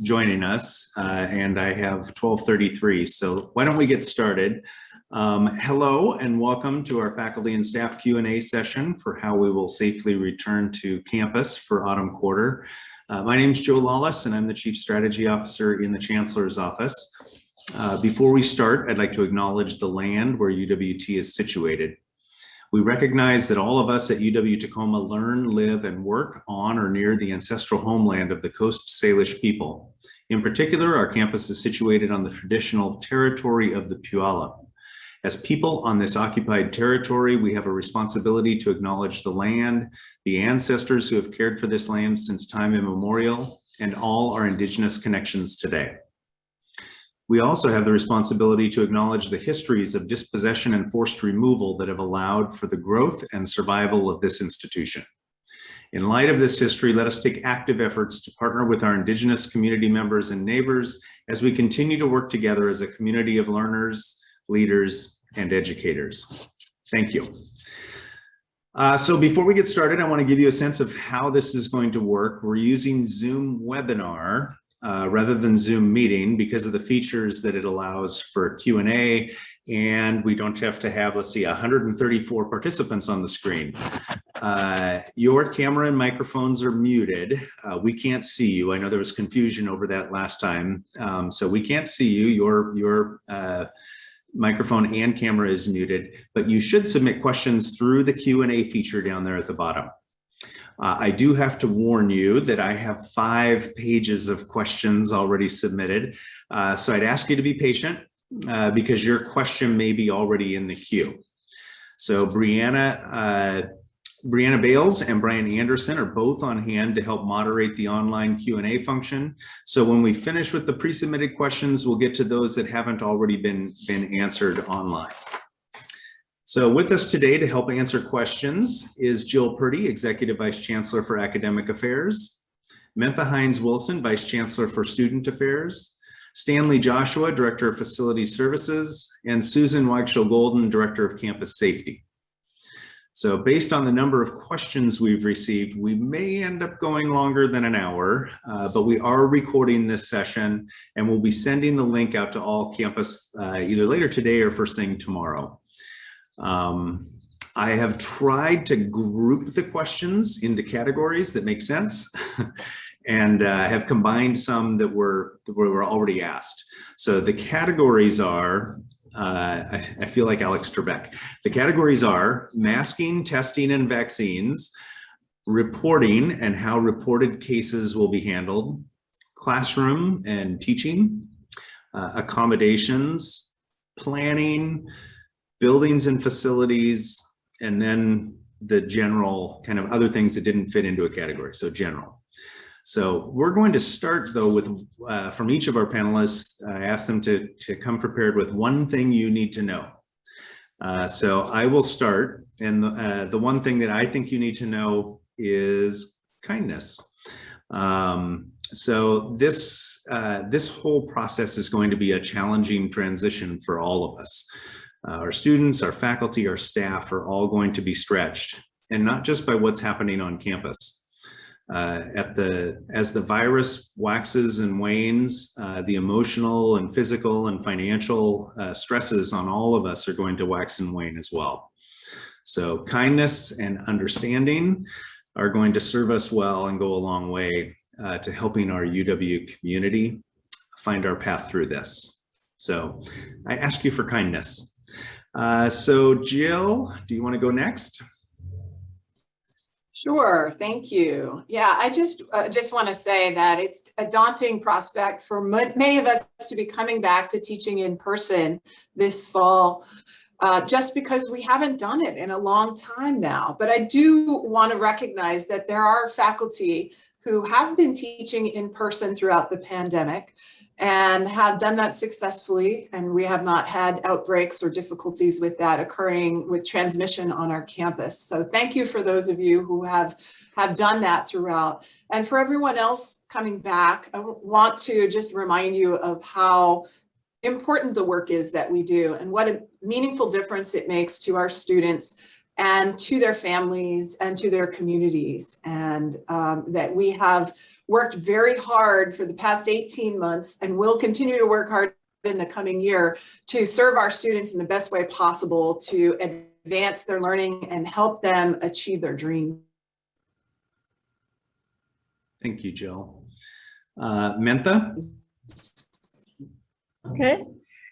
joining us, and I have 12:33. So why don't we get started? Hello and welcome to our faculty and staff Q&A session for how we will safely return to campus for autumn quarter. My name is Joe Lawless and I'm the Chief Strategy Officer in the Chancellor's Office. Before we start, I'd like to acknowledge the land where UWT is situated. We recognize that all of us at UW-Tacoma learn, live, and work on or near the ancestral homeland of the Coast Salish people. In particular, our campus is situated on the traditional territory of the Puyallup. As people on this occupied territory, we have a responsibility to acknowledge the land, the ancestors who have cared for this land since time immemorial, and all our Indigenous connections today. We also have the responsibility to acknowledge the histories of dispossession and forced removal that have allowed for the growth and survival of this institution. In light of this history, let us take active efforts to partner with our Indigenous community members and neighbors as we continue to work together as a community of learners, leaders, and educators. Thank you. So before we get started, I want to give you a sense of how this is going to work. We're using Zoom webinar rather than Zoom meeting because of the features that it allows for Q&A, and we don't have to have, let's see, 134 participants on the screen. Your camera and microphones are muted. We can't see you. I know there was confusion over that last time. So we can't see you. Your microphone and camera is muted, but you should submit questions through the Q&A feature down there at the bottom. I do have to warn you that I have 5 pages of questions already submitted. So I'd ask you to be patient because your question may be already in the queue. So Brianna Bales and Brian Anderson are both on hand to help moderate the online Q&A function. So when we finish with the pre-submitted questions, we'll get to those that haven't already been answered online. So with us today to help answer questions is Jill Purdy, Executive Vice Chancellor for Academic Affairs, Mentha Hines-Wilson, Vice Chancellor for Student Affairs, Stanley Joshua, Director of Facility Services, and Susan Weichel-Golden, Director of Campus Safety. So based on the number of questions we've received, we may end up going longer than an hour, but we are recording this session and we'll be sending the link out to all campus either later today or first thing tomorrow. I have tried to group the questions into categories that make sense and have combined some that were already asked. So the categories are, I feel like Alex Trebek. The categories are masking, testing, and vaccines, reporting and how reported cases will be handled, classroom and teaching, accommodations, planning, buildings and facilities, and then the general kind of other things that didn't fit into a category, so general. So we're going to start though with, from each of our panelists, I asked them to come prepared with one thing you need to know. So I will start, and the one thing that I think you need to know is kindness. So this whole process is going to be a challenging transition for all of us. Our students, our faculty, our staff are all going to be stretched, and not just by what's happening on campus. As the virus waxes and wanes, the emotional and physical and financial stresses on all of us are going to wax and wane as well. So kindness and understanding are going to serve us well and go a long way to helping our UW community find our path through this. So I ask you for kindness. So Jill, do you want to go next? Sure, thank you. Yeah, I just want to say that it's a daunting prospect for many of us to be coming back to teaching in person this fall, just because we haven't done it in a long time now. But I do want to recognize that there are faculty who have been teaching in person throughout the pandemic and have done that successfully, and we have not had outbreaks or difficulties with that occurring with transmission on our campus. So thank you for those of you who have done that throughout. And for everyone else coming back, I want to just remind you of how important the work is that we do and what a meaningful difference it makes to our students and to their families and to their communities, and that worked very hard for the past 18 months and will continue to work hard in the coming year to serve our students in the best way possible to advance their learning and help them achieve their dreams. Thank you, Jill. Mentha? Okay.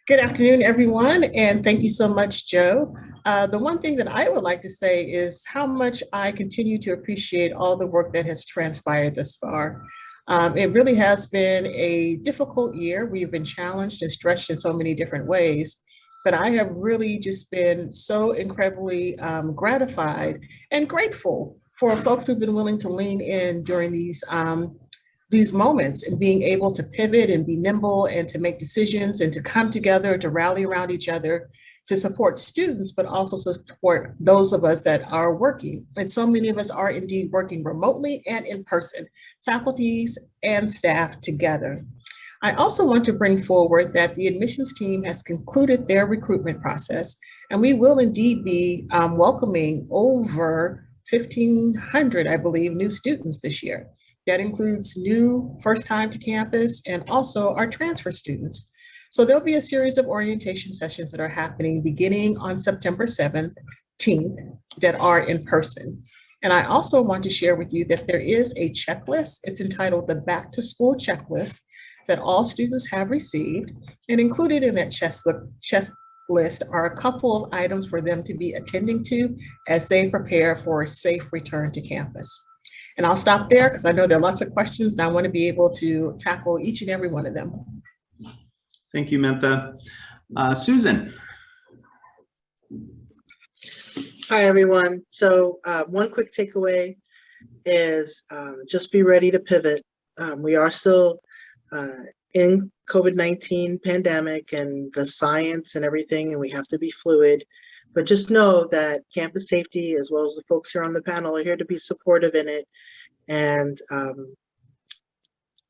Good afternoon, everyone, and thank you so much, Joe. The one thing that I would like to say is how much I continue to appreciate all the work that has transpired thus far. It really has been a difficult year. We've been challenged and stretched in so many different ways, but I have really just been so incredibly gratified and grateful for folks who've been willing to lean in during these moments and being able to pivot and be nimble and to make decisions and to come together to rally around each other to support students, but also support those of us that are working. And so many of us are indeed working remotely and in person, faculties and staff together. I also want to bring forward that the admissions team has concluded their recruitment process, and we will indeed be welcoming over 1,500, I believe, new students this year. That includes new first time to campus and also our transfer students. So there'll be a series of orientation sessions that are happening beginning on September 17th that are in person. And I also want to share with you that there is a checklist. It's entitled the Back to School Checklist that all students have received. And included in that checklist are a couple of items for them to be attending to as they prepare for a safe return to campus. And I'll stop there because I know there are lots of questions and I want to be able to tackle each and every one of them. Thank you, Mentha. Susan. Hi, everyone. So one quick takeaway is just be ready to pivot. We are still in COVID-19 pandemic and the science and everything, and we have to be fluid. But just know that campus safety, as well as the folks here on the panel, are here to be supportive in it. And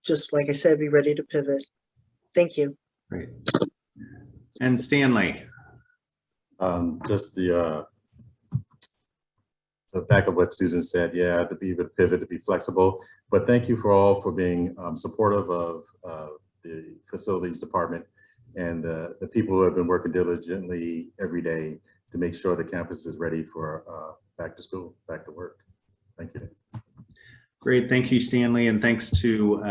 just like I said, be ready to pivot. Thank you. Great. And Stanley. Just the back of what Susan said, yeah, to be able to pivot, to be flexible. But thank you for all for being supportive of the facilities department and the people who have been working diligently every day to make sure the campus is ready for back to school, back to work. Thank you. Great, thank you, Stanley, and thanks to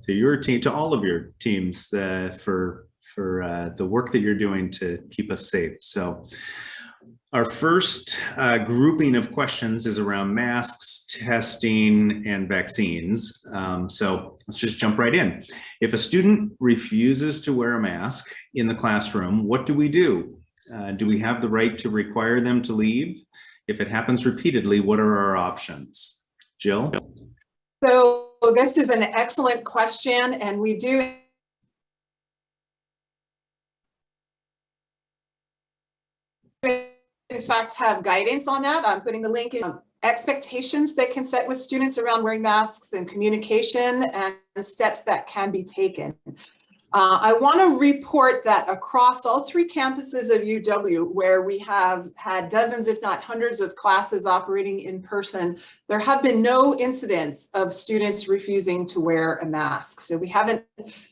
your team, to all of your teams for the work that you're doing to keep us safe. So our first grouping of questions is around masks, testing, and vaccines. So let's just jump right in. If a student refuses to wear a mask in the classroom, what do we do? Do we have the right to require them to leave? If it happens repeatedly, what are our options? Jill? So this is an excellent question, and we do in fact have guidance on that. I'm putting the link in. Expectations they can set with students around wearing masks and communication and steps that can be taken. I want to report that across all 3 campuses of UW, where we have had dozens, if not hundreds of classes operating in person, there have been no incidents of students refusing to wear a mask. So we haven't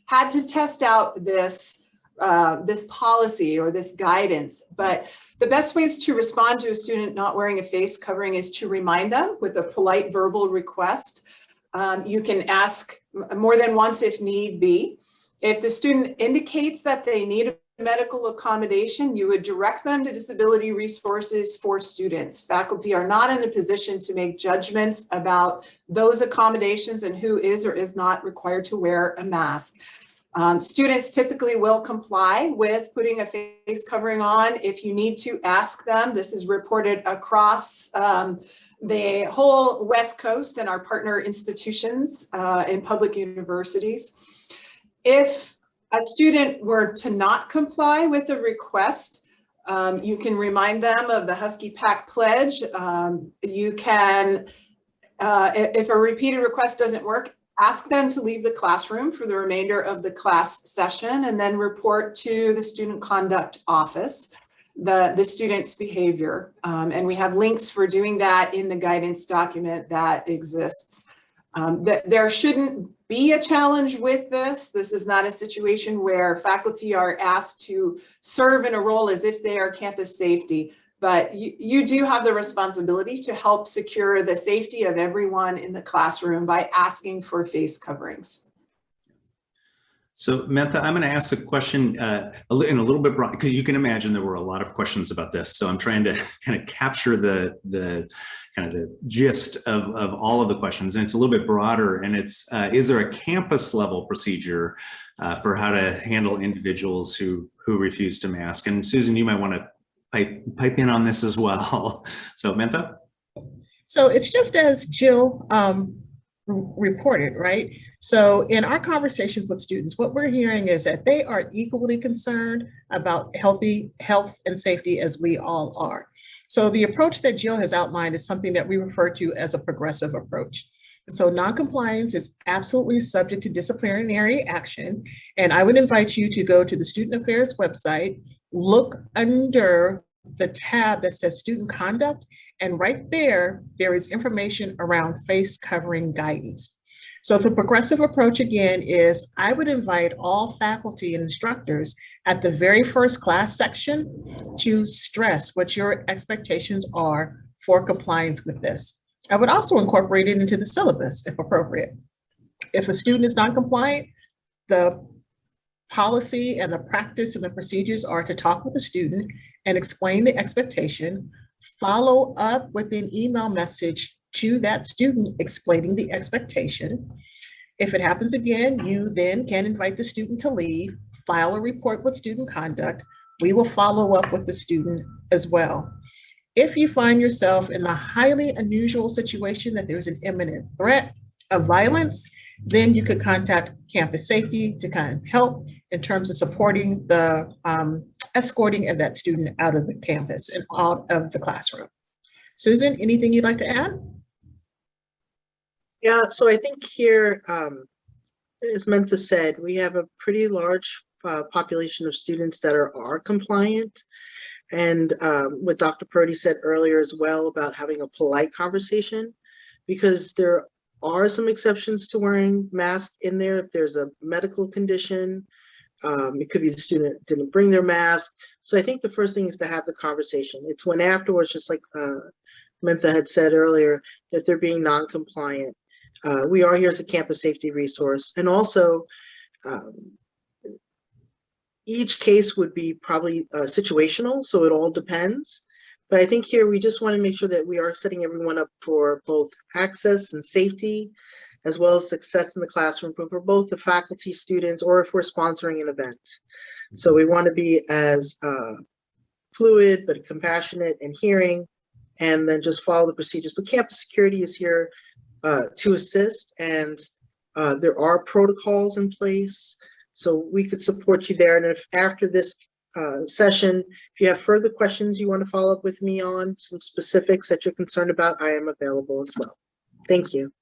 had to test out this policy or this guidance, but the best ways to respond to a student not wearing a face covering is to remind them with a polite verbal request. You can ask more than once if need be. If the student indicates that they need a medical accommodation, you would direct them to disability resources for students. Faculty are not in a position to make judgments about those accommodations and who is or is not required to wear a mask. Students typically will comply with putting a face covering on. If you need to ask them, this is reported across the whole West Coast and our partner institutions in public universities. If a student were to not comply with the request, you can remind them of the Husky Pack Pledge. You can, if a repeated request doesn't work, ask them to leave the classroom for the remainder of the class session and then report to the student conduct office the student's behavior. And we have links for doing that in the guidance document that exists. There shouldn't be a challenge with this. This is not a situation where faculty are asked to serve in a role as if they are campus safety, but you do have the responsibility to help secure the safety of everyone in the classroom by asking for face coverings. So Mentha, I'm going to ask a question in a little bit broad, because you can imagine there were a lot of questions about this. So I'm trying to kind of capture the kind of the gist of all of the questions, and it's a little bit broader. And it's is there a campus level procedure for how to handle individuals who refuse to mask? And Susan, you might want to pipe in on this as well. So Mentha. So it's just as Jill reported, right? So in our conversations with students, what we're hearing is that they are equally concerned about health and safety as we all are. So the approach that Jill has outlined is something that we refer to as a progressive approach. And so noncompliance is absolutely subject to disciplinary action. And I would invite you to go to the Student Affairs website, look under the tab that says Student Conduct, and right there is information around face covering guidance. So the progressive approach again is I would invite all faculty and instructors at the very first class section to stress what your expectations are for compliance with this. I would also incorporate it into the syllabus if appropriate. If a student is non-compliant, the policy and the practice and the procedures are to talk with the student and explain the expectation, follow up with an email message to that student explaining the expectation. If it happens again, you then can invite the student to leave, file a report with student conduct. We will follow up with the student as well. If you find yourself in a highly unusual situation that there's an imminent threat of violence, then you could contact campus safety to kind of help in terms of supporting the escorting of that student out of the campus and out of the classroom. Susan, anything you'd like to add? Yeah, so I think here, as Mentha said, we have a pretty large population of students that are compliant. And what Dr. Purdy said earlier as well about having a polite conversation, because there are some exceptions to wearing masks in there. If there's a medical condition, it could be the student didn't bring their mask. So I think the first thing is to have the conversation. It's when afterwards, just like Mentha had said earlier, that they're being non-compliant. We are here as a campus safety resource. And also, each case would be probably situational, so it all depends. But I think here we just want to make sure that we are setting everyone up for both access and safety, as well as success in the classroom for both the faculty, students, or if we're sponsoring an event. So we want to be as fluid, but compassionate and hearing, and then just follow the procedures. But campus security is here to assist, and there are protocols in place. So we could support you there. And if after this session, if you have further questions you want to follow up with me on, some specifics that you're concerned about, I am available as well. Thank you.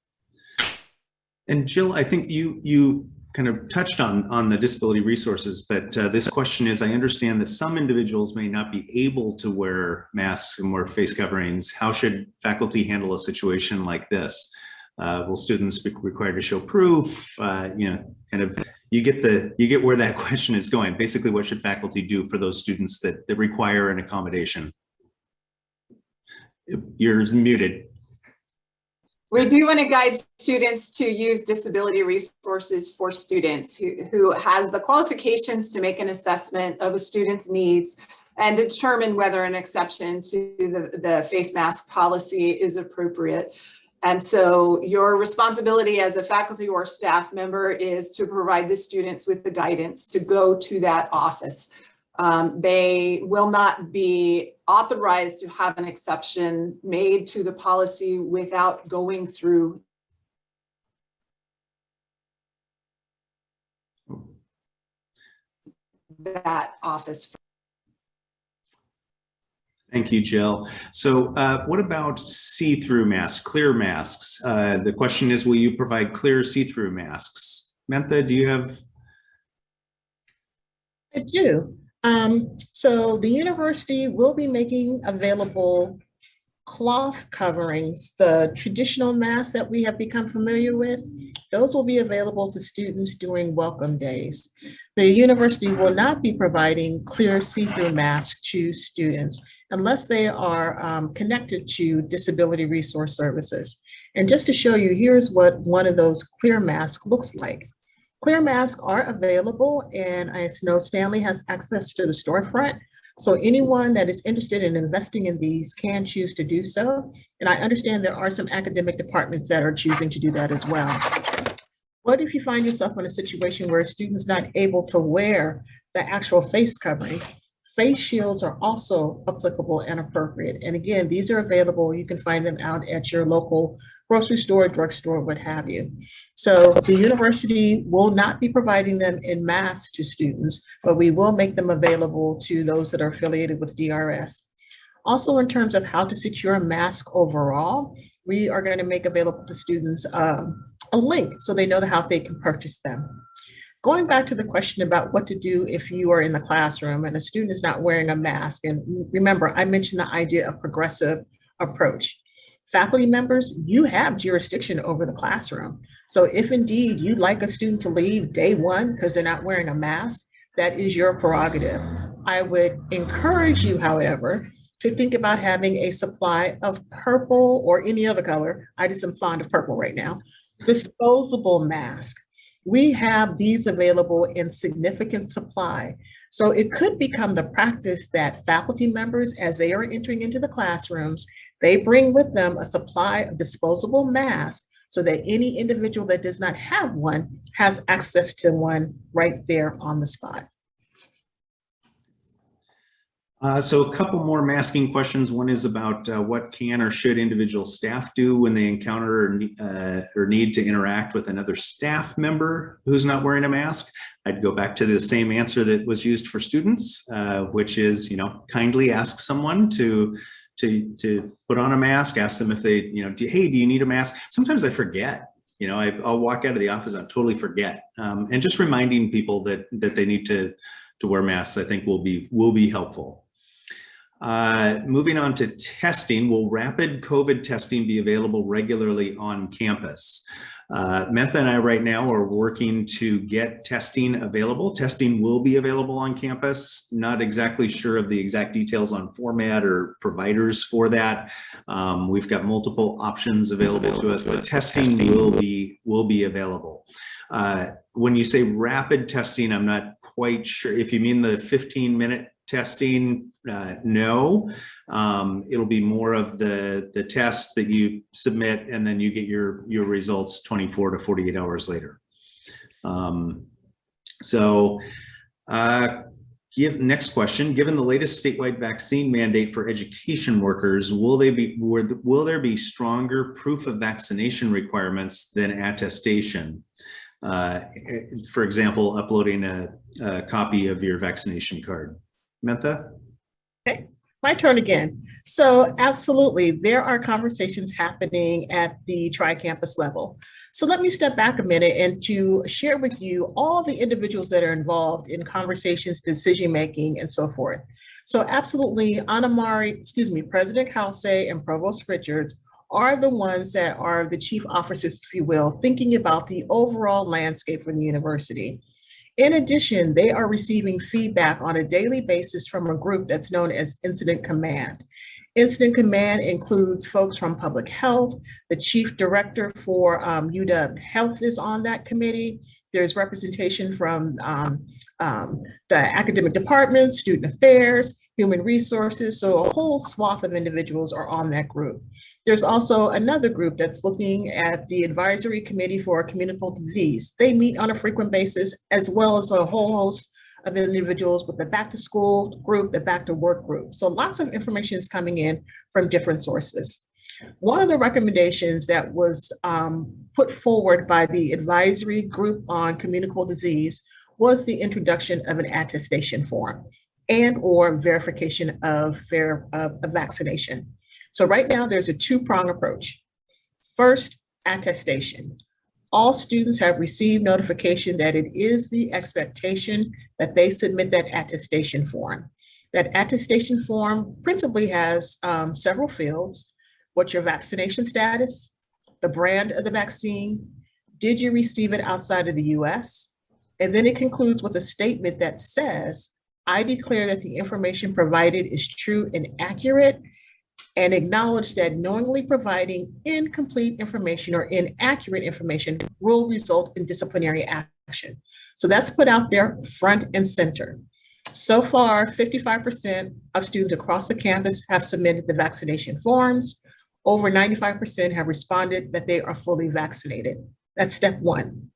And Jill, I think you kind of touched on the disability resources, but this question is, I understand that some individuals may not be able to wear masks and wear face coverings. How should faculty handle a situation like this? Will students be required to show proof? You get where that question is going. Basically, what should faculty do for those students that require an accommodation? You're muted. We do want to guide students to use disability resources for students who has the qualifications to make an assessment of a student's needs and determine whether an exception to the face mask policy is appropriate. And so your responsibility as a faculty or staff member is to provide the students with the guidance to go to that office. They will not be authorized to have an exception made to the policy without going through that office. Thank you, Jill. So what about see-through masks, clear masks? The question is, will you provide clear see-through masks? Mentha, do you have? I do. So the university will be making available Cloth coverings, the traditional masks that we have become familiar with, those will be available to students during welcome days. The university will not be providing clear see-through masks to students unless they are connected to Disability Resource Services. And just to show you, here's what one of those clear masks looks like. Clear masks are available, and I know Stanley has access to the storefront. So anyone that is interested in investing in these can choose to do so. And I understand there are some academic departments that are choosing to do that as well. What if you find yourself in a situation where a student's not able to wear the actual face covering? Face shields are also applicable and appropriate. And again, these are available. You can find them out at your local grocery store, drugstore, what have you. So the university will not be providing them in mass to students, but we will make them available to those that are affiliated with DRS. Also, in terms of how to secure a mask overall, we are going to make available to students a link so they know how they can purchase them. Going back to the question about what to do if you are in the classroom and a student is not wearing a mask, and remember, I mentioned the idea of progressive approach. Faculty members, you have jurisdiction over the classroom. So if indeed you'd like a student to leave day one because they're not wearing a mask, that is your prerogative. I would encourage you, however, to think about having a supply of purple or any other color. I just am fond of purple right now. Disposable mask. We have these available in significant supply. So it could become the practice that faculty members, as they are entering into the classrooms, they bring with them a supply of disposable masks so that any individual that does not have one has access to one right there on the spot. So a couple more masking questions. One is about what can or should individual staff do when they encounter or need to interact with another staff member who's not wearing a mask. I'd go back to the same answer that was used for students, which is, kindly ask someone to put on a mask, ask them if they, hey, do you need a mask? Sometimes I forget. I'll walk out of the office and totally forget. And just reminding people that they need to wear masks, I think will be helpful. Moving on to testing, will rapid COVID testing be available regularly on campus? Mentha and I right now are working to get testing available. Testing will be available on campus. Not exactly sure of the exact details on format or providers for that. We've got multiple options available to us, but testing will be available. When you say rapid testing, I'm not quite sure if you mean the 15-minute testing. No, it'll be more of the test that you submit and then you get your results 24 to 48 hours later. Next question, given the latest statewide vaccine mandate for education workers, will there be stronger proof of vaccination requirements than attestation? For example, uploading a copy of your vaccination card. Mentha? Okay, my turn again. So absolutely, there are conversations happening at the tri-campus level. So let me step back a minute and to share with you all the individuals that are involved in conversations, decision-making, and so forth. So absolutely, President Kalse and Provost Richards are the ones that are the chief officers, if you will, thinking about the overall landscape for the university. In addition, they are receiving feedback on a daily basis from a group that's known as Incident Command. Incident Command includes folks from public health. The chief director for UW Health is on that committee. There's representation from the academic department, student affairs, human resources. So a whole swath of individuals are on that group. There's also another group that's looking at the advisory committee for communicable disease. They meet on a frequent basis, as well as a whole host of individuals with the back to school group, the back to work group. So lots of information is coming in from different sources. One of the recommendations that was put forward by the advisory group on communicable disease was the introduction of an attestation form and or verification of vaccination. So right now there's a two-prong approach. First, attestation. All students have received notification that it is the expectation that they submit that attestation form. That attestation form principally has several fields. what's your vaccination status, the brand of the vaccine, did you receive it outside of the US? And then it concludes with a statement that says, I declare that the information provided is true and accurate, and acknowledge that knowingly providing incomplete information or inaccurate information will result in disciplinary action. So that's put out there front and center. So far, 55% of students across the campus have submitted the vaccination forms. Over 95% have responded that they are fully vaccinated. That's step one.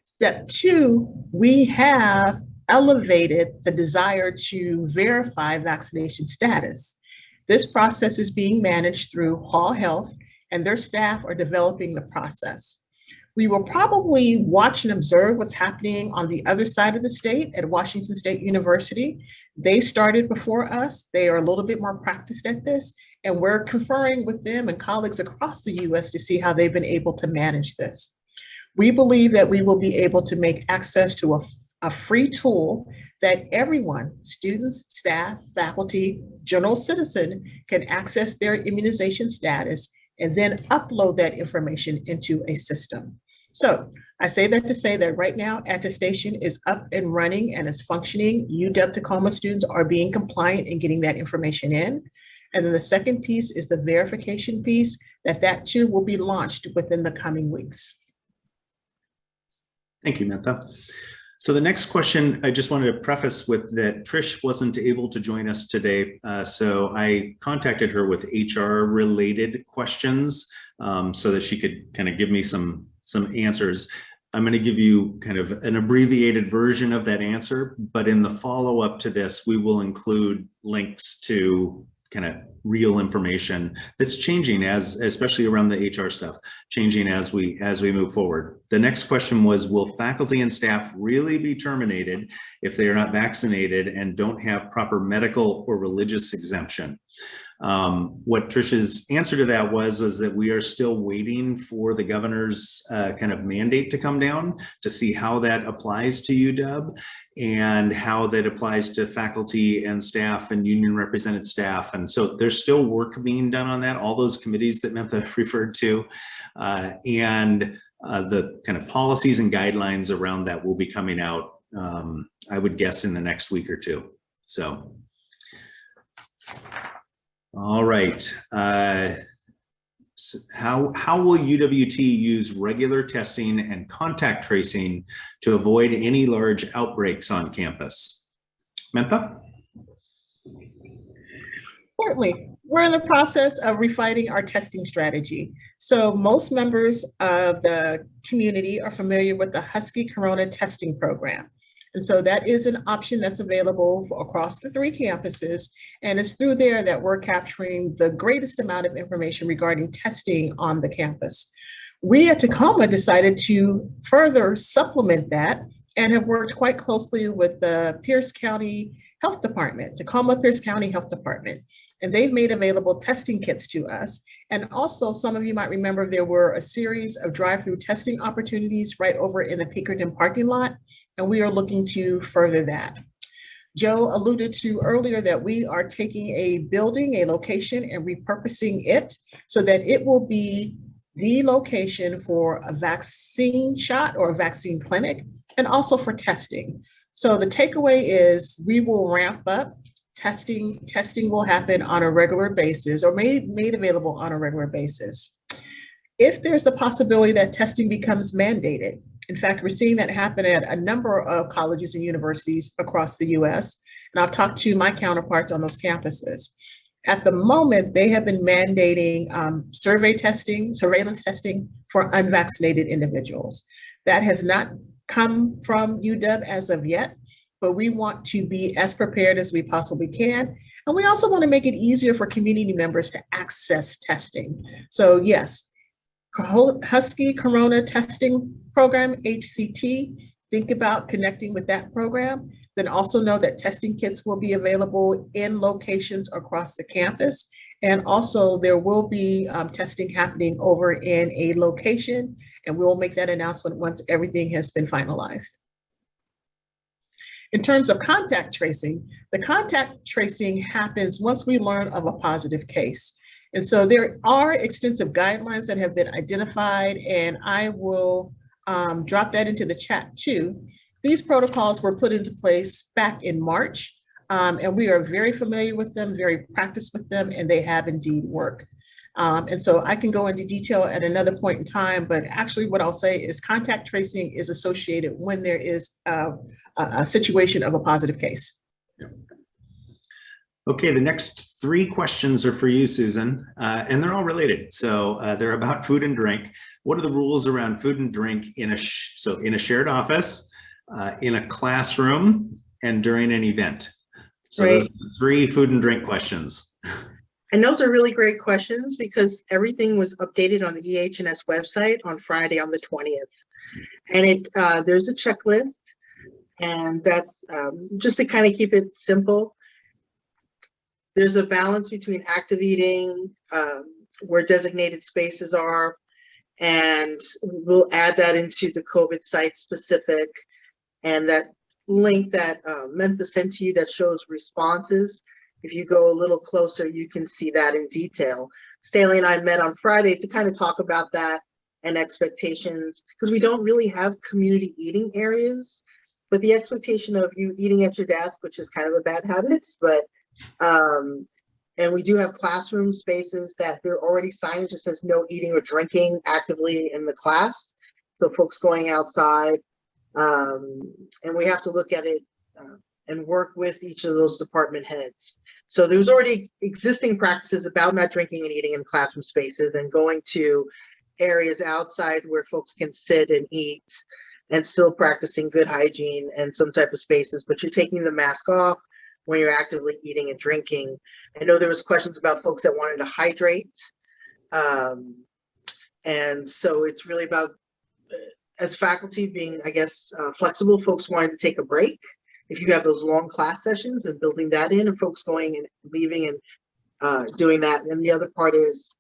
Step two, we have elevated the desire to verify vaccination status. This process is being managed through Hall Health, and their staff are developing the process. We will probably watch and observe what's happening on the other side of the state at Washington State University. They started before us. They are a little bit more practiced at this, and we're conferring with them and colleagues across the US to see how they've been able to manage this. We believe that we will be able to make access to a free tool that everyone, students, staff, faculty, general citizen, can access their immunization status and then upload that information into a system. So I say that to say that right now attestation is up and running and is functioning. UW Tacoma students are being compliant in getting that information in. And then the second piece is the verification piece, that too will be launched within the coming weeks. Thank you, Mentha. So the next question, I just wanted to preface with that Trish wasn't able to join us today. So I contacted her with HR related questions so that she could kind of give me some answers. I'm going to give you kind of an abbreviated version of that answer, but in the follow-up to this, we will include links to kind of real information that's changing especially around the HR stuff, changing as we move forward. The next question was, will faculty and staff really be terminated if they are not vaccinated and don't have proper medical or religious exemption? What Trish's answer to that was that we are still waiting for the governor's kind of mandate to come down to see how that applies to UW and how that applies to faculty and staff and union represented staff. And so there's still work being done on that, all those committees that Mentha referred to, and the kind of policies and guidelines around that will be coming out, I would guess, in the next week or two. So. All right. So how will UWT use regular testing and contact tracing to avoid any large outbreaks on campus? Mentha? Certainly. We're in the process of refining our testing strategy. So most members of the community are familiar with the Husky Corona testing program. And so that is an option that's available across the 3 campuses. And it's through there that we're capturing the greatest amount of information regarding testing on the campus. We at Tacoma decided to further supplement that and have worked quite closely with the Pierce County Health Department, Tacoma Pierce County Health Department. And they've made available testing kits to us. And also, some of you might remember there were a series of drive-through testing opportunities right over in the Pinkerton parking lot, and we are looking to further that. Joe alluded to earlier that we are taking a building, a location, and repurposing it so that it will be the location for a vaccine shot or a vaccine clinic, and also for testing. So the takeaway is we will ramp up. Testing will happen on a regular basis or made available on a regular basis. If there's the possibility that testing becomes mandated, in fact, we're seeing that happen at a number of colleges and universities across the US, and I've talked to my counterparts on those campuses. At the moment, they have been mandating surveillance testing for unvaccinated individuals. That has not come from UW as of yet, but we want to be as prepared as we possibly can. And we also want to make it easier for community members to access testing. So yes, Husky Corona Testing Program, HCT, think about connecting with that program. Then also know that testing kits will be available in locations across the campus. And also there will be testing happening over in a location, and we'll make that announcement once everything has been finalized. In terms of contact tracing, the contact tracing happens once we learn of a positive case. And so there are extensive guidelines that have been identified, and I will drop that into the chat too. These protocols were put into place back in March, and we are very familiar with them, very practiced with them, and they have indeed worked. And so I can go into detail at another point in time, but actually what I'll say is contact tracing is associated when there is a situation of a positive case. Okay, the next 3 questions are for you, Susan, and they're all related. So they're about food and drink. What are the rules around food and drink in a shared office, in a classroom, and during an event? So Right. those are 3 food and drink questions. And those are really great questions because everything was updated on the EH&S website on Friday on the 20th. And there's a checklist, and that's just to kind of keep it simple. There's a balance between active eating, where designated spaces are, and we'll add that into the COVID site specific. And that link that Mentha sent to you that shows responses, if you go a little closer, you can see that in detail. Staley and I met on Friday to kind of talk about that and expectations, because we don't really have community eating areas, but the expectation of you eating at your desk, which is kind of a bad habit, but and we do have classroom spaces that there are already signage that says no eating or drinking actively in the class. So folks going outside, and we have to look at it and work with each of those department heads. So there's already existing practices about not drinking and eating in classroom spaces and going to areas outside where folks can sit and eat and still practicing good hygiene and some type of spaces, but you're taking the mask off when you're actively eating and drinking. I know there was questions about folks that wanted to hydrate. And so it's really about, as faculty being, I guess, flexible, folks wanting to take a break. If you have those long class sessions and building that in, and folks going and leaving and doing that. And the other part is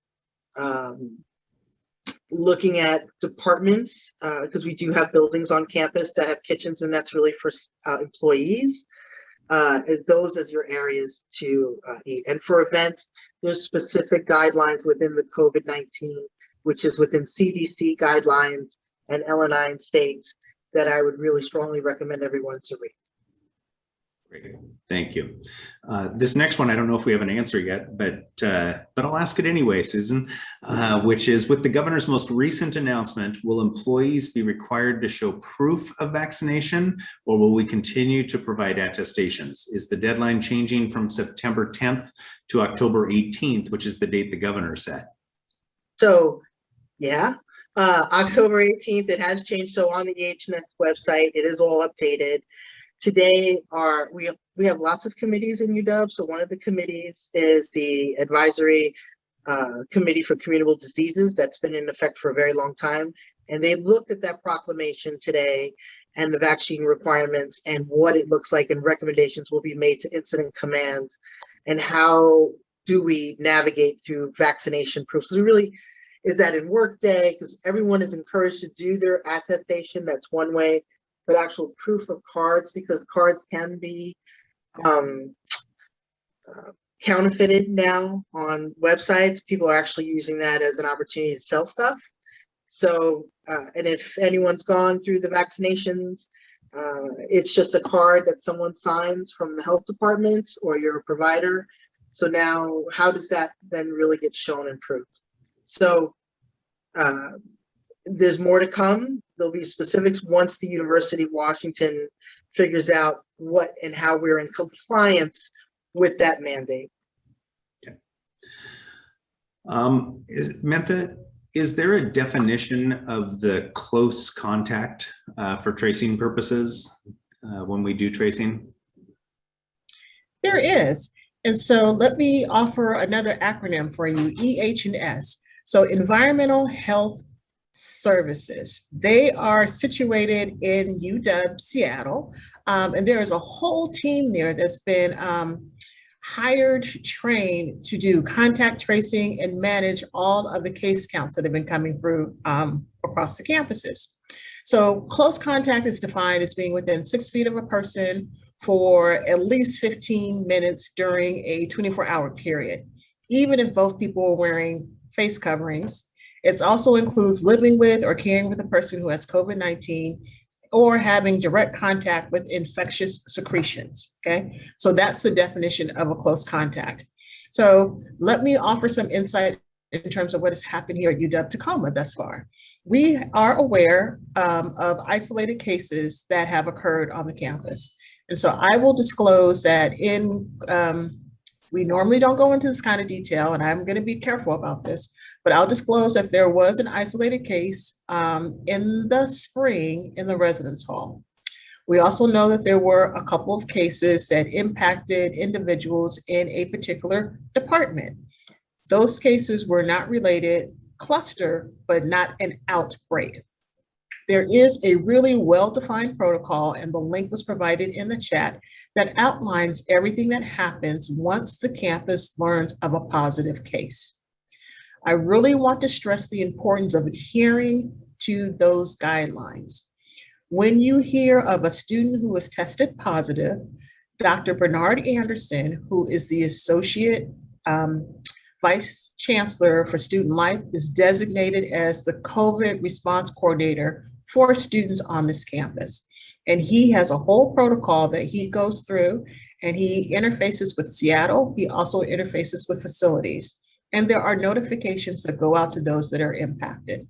looking at departments, because we do have buildings on campus that have kitchens, and that's really for employees. Those as your areas to eat. And for events, there's specific guidelines within the COVID-19, which is within CDC guidelines and L9 states, that I would really strongly recommend everyone to read. Great, thank you. This next one, I don't know if we have an answer yet, but I'll ask it anyway, Susan, which is, with the governor's most recent announcement, will employees be required to show proof of vaccination, or will we continue to provide attestations? Is the deadline changing from September 10th to October 18th, which is the date the governor set? So, yeah, October 18th, it has changed. So on the EH&S website, it is all updated. Today, we have lots of committees in UW. So one of the committees is the Advisory Committee for Communicable Diseases that's been in effect for a very long time. And they looked at that proclamation today and the vaccine requirements and what it looks like, and recommendations will be made to incident commands and how do we navigate through vaccination proofs. So really, is that in Workday? Because everyone is encouraged to do their attestation. That's one way. But actual proof of cards, because cards can be counterfeited now on websites. People are actually using that as an opportunity to sell stuff. So, and if anyone's gone through the vaccinations, it's just a card that someone signs from the health department or your provider. So now, how does that then really get shown and proved? So there's more to come. There'll be specifics once the University of Washington figures out what and how we're in compliance with that mandate. Okay. Mentha, is there a definition of the close contact for tracing purposes when we do tracing? There is. And so let me offer another acronym for you, EH&S. So Environmental Health Services. They are situated in UW Seattle, and there is a whole team there that's been hired, trained to do contact tracing and manage all of the case counts that have been coming through across the campuses. So close contact is defined as being within 6 feet of a person for at least 15 minutes during a 24-hour period. even if both people are wearing face coverings. It also includes living with or caring with a person who has COVID-19 or having direct contact with infectious secretions, okay? So that's the definition of a close contact. So let me offer some insight in terms of what has happened here at UW Tacoma thus far. We are aware of isolated cases that have occurred on the campus. And so I will disclose that we normally don't go into this kind of detail, and I'm going to be careful about this, but I'll disclose that there was an isolated case in the spring in the residence hall. We also know that there were a couple of cases that impacted individuals in a particular department. Those cases were not related, cluster, but not an outbreak. There is a really well-defined protocol, and the link was provided in the chat, that outlines everything that happens once the campus learns of a positive case. I really want to stress the importance of adhering to those guidelines. When you hear of a student who was tested positive, Dr. Bernard Anderson, who is the Associate Vice Chancellor for Student Life, is designated as the COVID response coordinator for students on this campus. And he has a whole protocol that he goes through, and he interfaces with Seattle. He also interfaces with facilities. And there are notifications that go out to those that are impacted.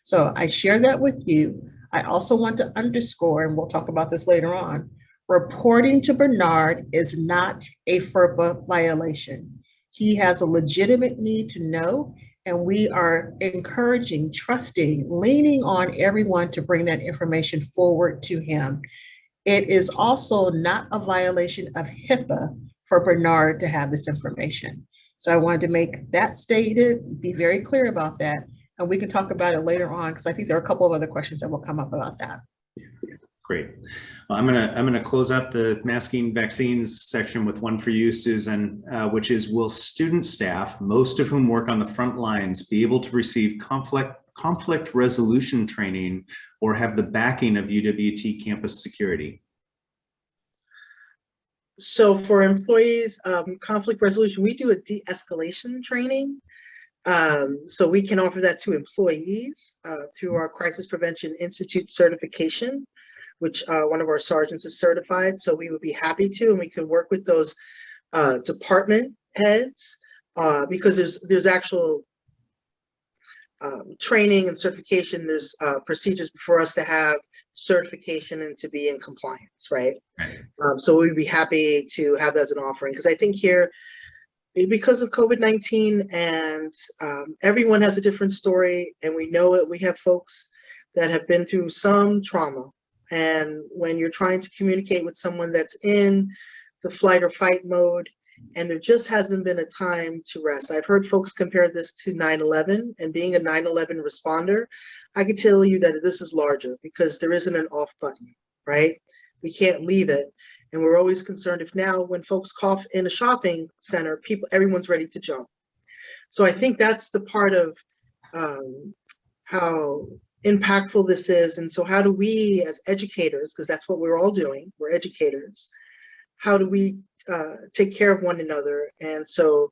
So I share that with you. I also want to underscore, and we'll talk about this later on, reporting to Bernard is not a FERPA violation. He has a legitimate need to know, and we are encouraging, trusting, leaning on everyone to bring that information forward to him. It is also not a violation of HIPAA for Bernard to have this information. So I wanted to make that stated, be very clear about that, and we can talk about it later on, because I think there are a couple of other questions that will come up about that. Great. Well, I'm gonna close up the masking vaccines section with one for you, Susan, which is, will student staff, most of whom work on the front lines, be able to receive conflict resolution training or have the backing of UWT campus security? So for employees, conflict resolution, we do a de-escalation training. So we can offer that to employees through our Crisis Prevention Institute certification, which one of our sergeants is certified. So we would be happy to, and we can work with those department heads because there's actual training and certification. There's procedures for us to have certification and to be in compliance, right? So we'd be happy to have that as an offering, because I think here, because of COVID-19 and everyone has a different story, and we know it, we have folks that have been through some trauma. And when you're trying to communicate with someone that's in the flight or fight mode, and there just hasn't been a time to rest. I've heard folks compare this to 9/11, and being a 9/11 responder, I can tell you that this is larger because there isn't an off button, right? We can't leave it. And we're always concerned if now when folks cough in a shopping center, everyone's ready to jump. So I think that's the part of how impactful this is. And so how do we as educators, because that's what we're all doing, we're educators, how do we take care of one another? And so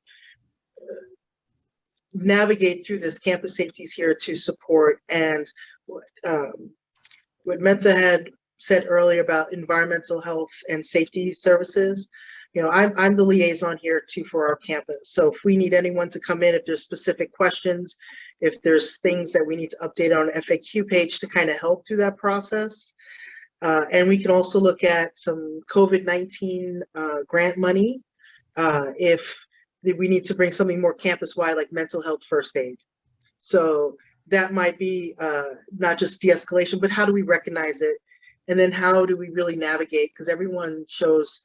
navigate through this. Campus safety is here to support. And what Mentha had said earlier about environmental health and safety services, you know, I'm the liaison here too for our campus. So if we need anyone to come in, if there's specific questions, if there's things that we need to update on an FAQ page to kind of help through that process. And we can also look at some COVID-19 grant money if we need to bring something more campus-wide, like mental health first aid. So that might be not just de-escalation, but how do we recognize it? And then how do we really navigate? Because everyone shows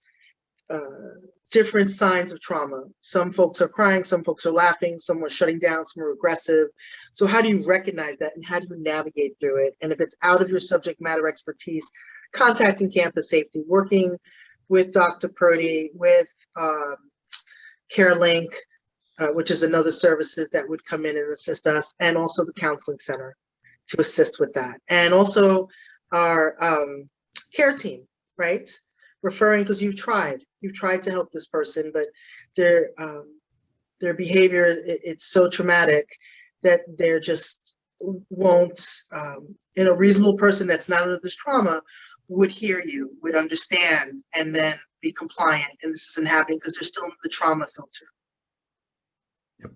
different signs of trauma. Some folks are crying, some folks are laughing, some are shutting down, some are aggressive. So how do you recognize that, and how do you navigate through it? And if it's out of your subject matter expertise, contacting campus safety, working with Dr. Purdy, with CareLink, which is another services that would come in and assist us, and also the counseling center to assist with that. And also our care team, right? Referring, because you've tried to help this person, but their behavior, it's so traumatic that they're just won't, a reasonable person that's not under this trauma would hear you, would understand, and then be compliant. And this isn't happening because they're still in the trauma filter. Yep.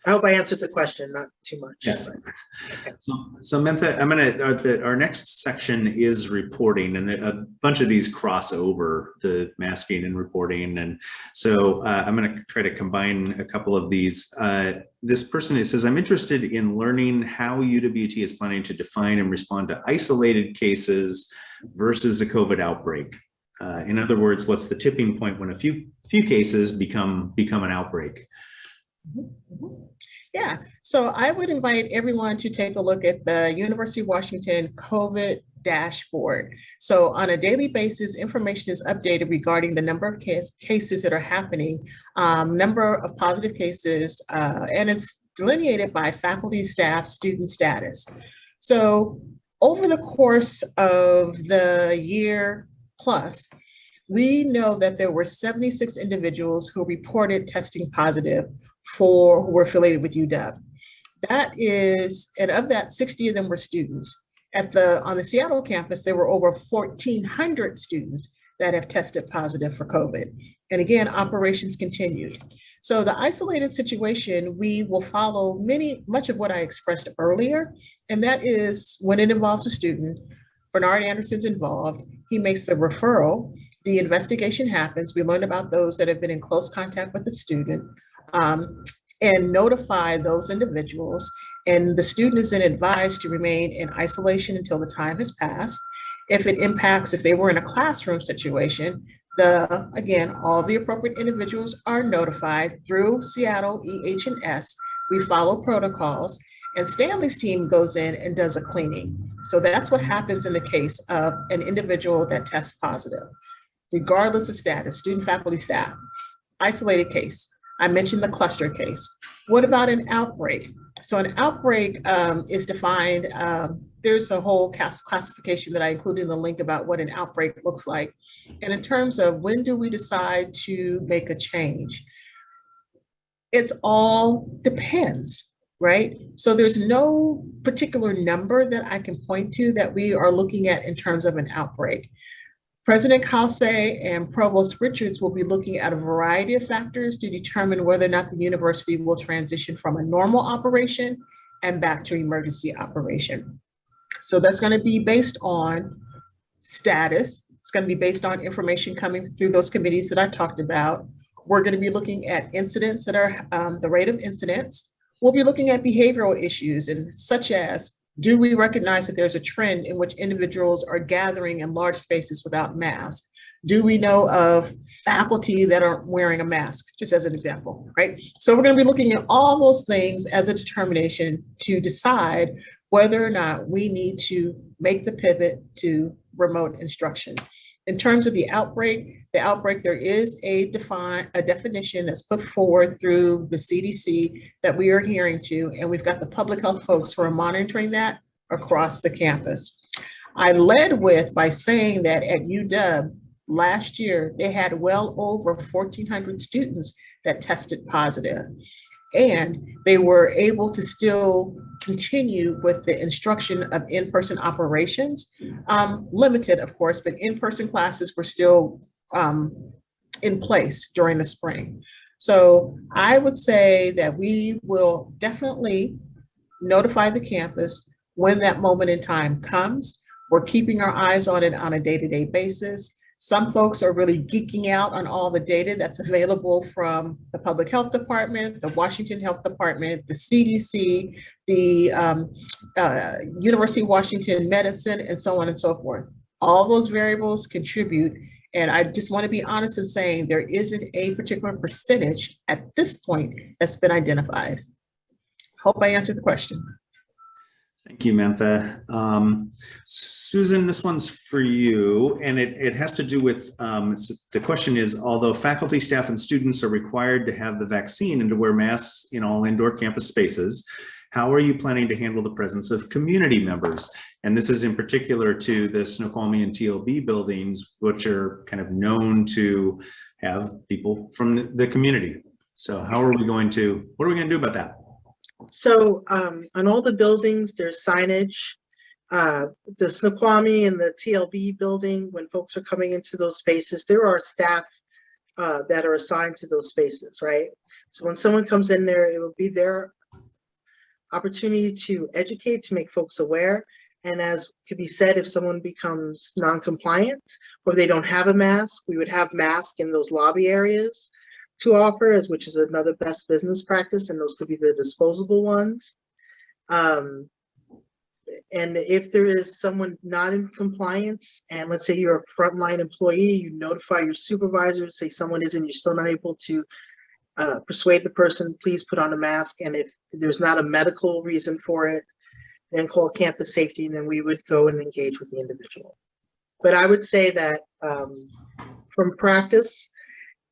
I hope I answered the question, not too much. Yes. Okay. So Mentha, I'm our next section is reporting, and a bunch of these cross over the masking and reporting. And so I'm going to try to combine a couple of these. This person says, I'm interested in learning how UWT is planning to define and respond to isolated cases versus a COVID outbreak. In other words, what's the tipping point when a few cases become an outbreak? Yeah, so I would invite everyone to take a look at the University of Washington COVID dashboard. So on a daily basis, information is updated regarding the number of cases that are happening, number of positive cases, and it's delineated by faculty, staff, student status. So over the course of the year plus, we know that there were 76 individuals who reported testing positive who were affiliated with UW. That is, and of that, 60 of them were students. On the Seattle campus, there were over 1,400 students that have tested positive for COVID. And again, operations continued. So the isolated situation, we will follow much of what I expressed earlier, and that is when it involves a student, Bernard Anderson's involved, he makes the referral, the investigation happens, we learn about those that have been in close contact with the student, and notify those individuals. And the student is then advised to remain in isolation until the time has passed. If they were in a classroom situation, again, all the appropriate individuals are notified through Seattle EH&S. We follow protocols, and Stanley's team goes in and does a cleaning. So that's what happens in the case of an individual that tests positive, regardless of status, student, faculty, staff. Isolated case. I mentioned the cluster case. What about an outbreak? So an outbreak is defined, there's a whole classification that I included in the link about what an outbreak looks like. And in terms of when do we decide to make a change? It's all depends, right? So there's no particular number that I can point to that we are looking at in terms of an outbreak. President Kalse and Provost Richards will be looking at a variety of factors to determine whether or not the university will transition from a normal operation and back to emergency operation. So that's going to be based on status. It's going to be based on information coming through those committees that I talked about. We're going to be looking at incidents that are the rate of incidents. We'll be looking at behavioral issues, and such as, do we recognize that there's a trend in which individuals are gathering in large spaces without masks? Do we know of faculty that aren't wearing a mask, just as an example, right? So we're going to be looking at all those things as a determination to decide whether or not we need to make the pivot to remote instruction. In terms of the outbreak, there is a definition that's put forward through the CDC that we are adhering to, and we've got the public health folks who are monitoring that across the campus. I led by saying that at UW last year, they had well over 1,400 students that tested positive. And they were able to still continue with the instruction of in-person operations, limited, of course, but in-person classes were still in place during the spring. So I would say that we will definitely notify the campus when that moment in time comes. We're keeping our eyes on it on a day-to-day basis. Some folks are really geeking out on all the data that's available from the Public Health Department, the Washington Health Department, the CDC, the University of Washington Medicine, and so on and so forth. All those variables contribute, and I just want to be honest in saying there isn't a particular percentage at this point that's been identified. Hope I answered the question. Thank you, Mentha. Susan, this one's for you, and it has to do with, the question is, although faculty, staff, and students are required to have the vaccine and to wear masks in all indoor campus spaces, how are you planning to handle the presence of community members? And this is in particular to the Snoqualmie and TLB buildings, which are kind of known to have people from the community. So what are we going to do about that? So on all the buildings, there's signage. The Snoqualmie and the TLB building, when folks are coming into those spaces, there are staff that are assigned to those spaces, right? So when someone comes in there, it will be their opportunity to educate, to make folks aware. And as could be said, if someone becomes non-compliant or they don't have a mask, we would have masks in those lobby areas to offer, which is another best business practice, and those could be the disposable ones. And if there is someone not in compliance, and let's say you're a frontline employee, you notify your supervisor, say someone isn't, you're still not able to persuade the person, please put on a mask. And if there's not a medical reason for it, then call campus safety, and then we would go and engage with the individual. But I would say that from practice,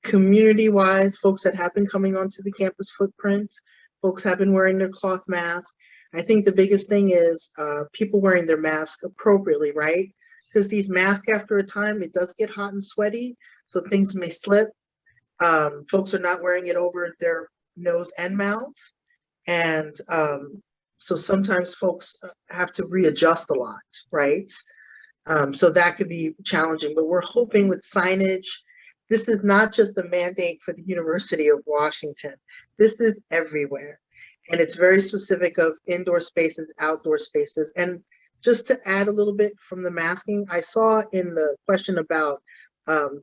community-wise, folks that have been coming onto the campus footprint, folks have been wearing their cloth mask. I think the biggest thing is people wearing their mask appropriately, right? Because these masks, after a time, it does get hot and sweaty, so things may slip. Folks are not wearing it over their nose and mouth. And so sometimes folks have to readjust a lot, right? So that could be challenging, but we're hoping with signage, this is not just a mandate for the University of Washington. This is everywhere. And it's very specific of indoor spaces, outdoor spaces. And just to add a little bit from the masking, I saw in the question about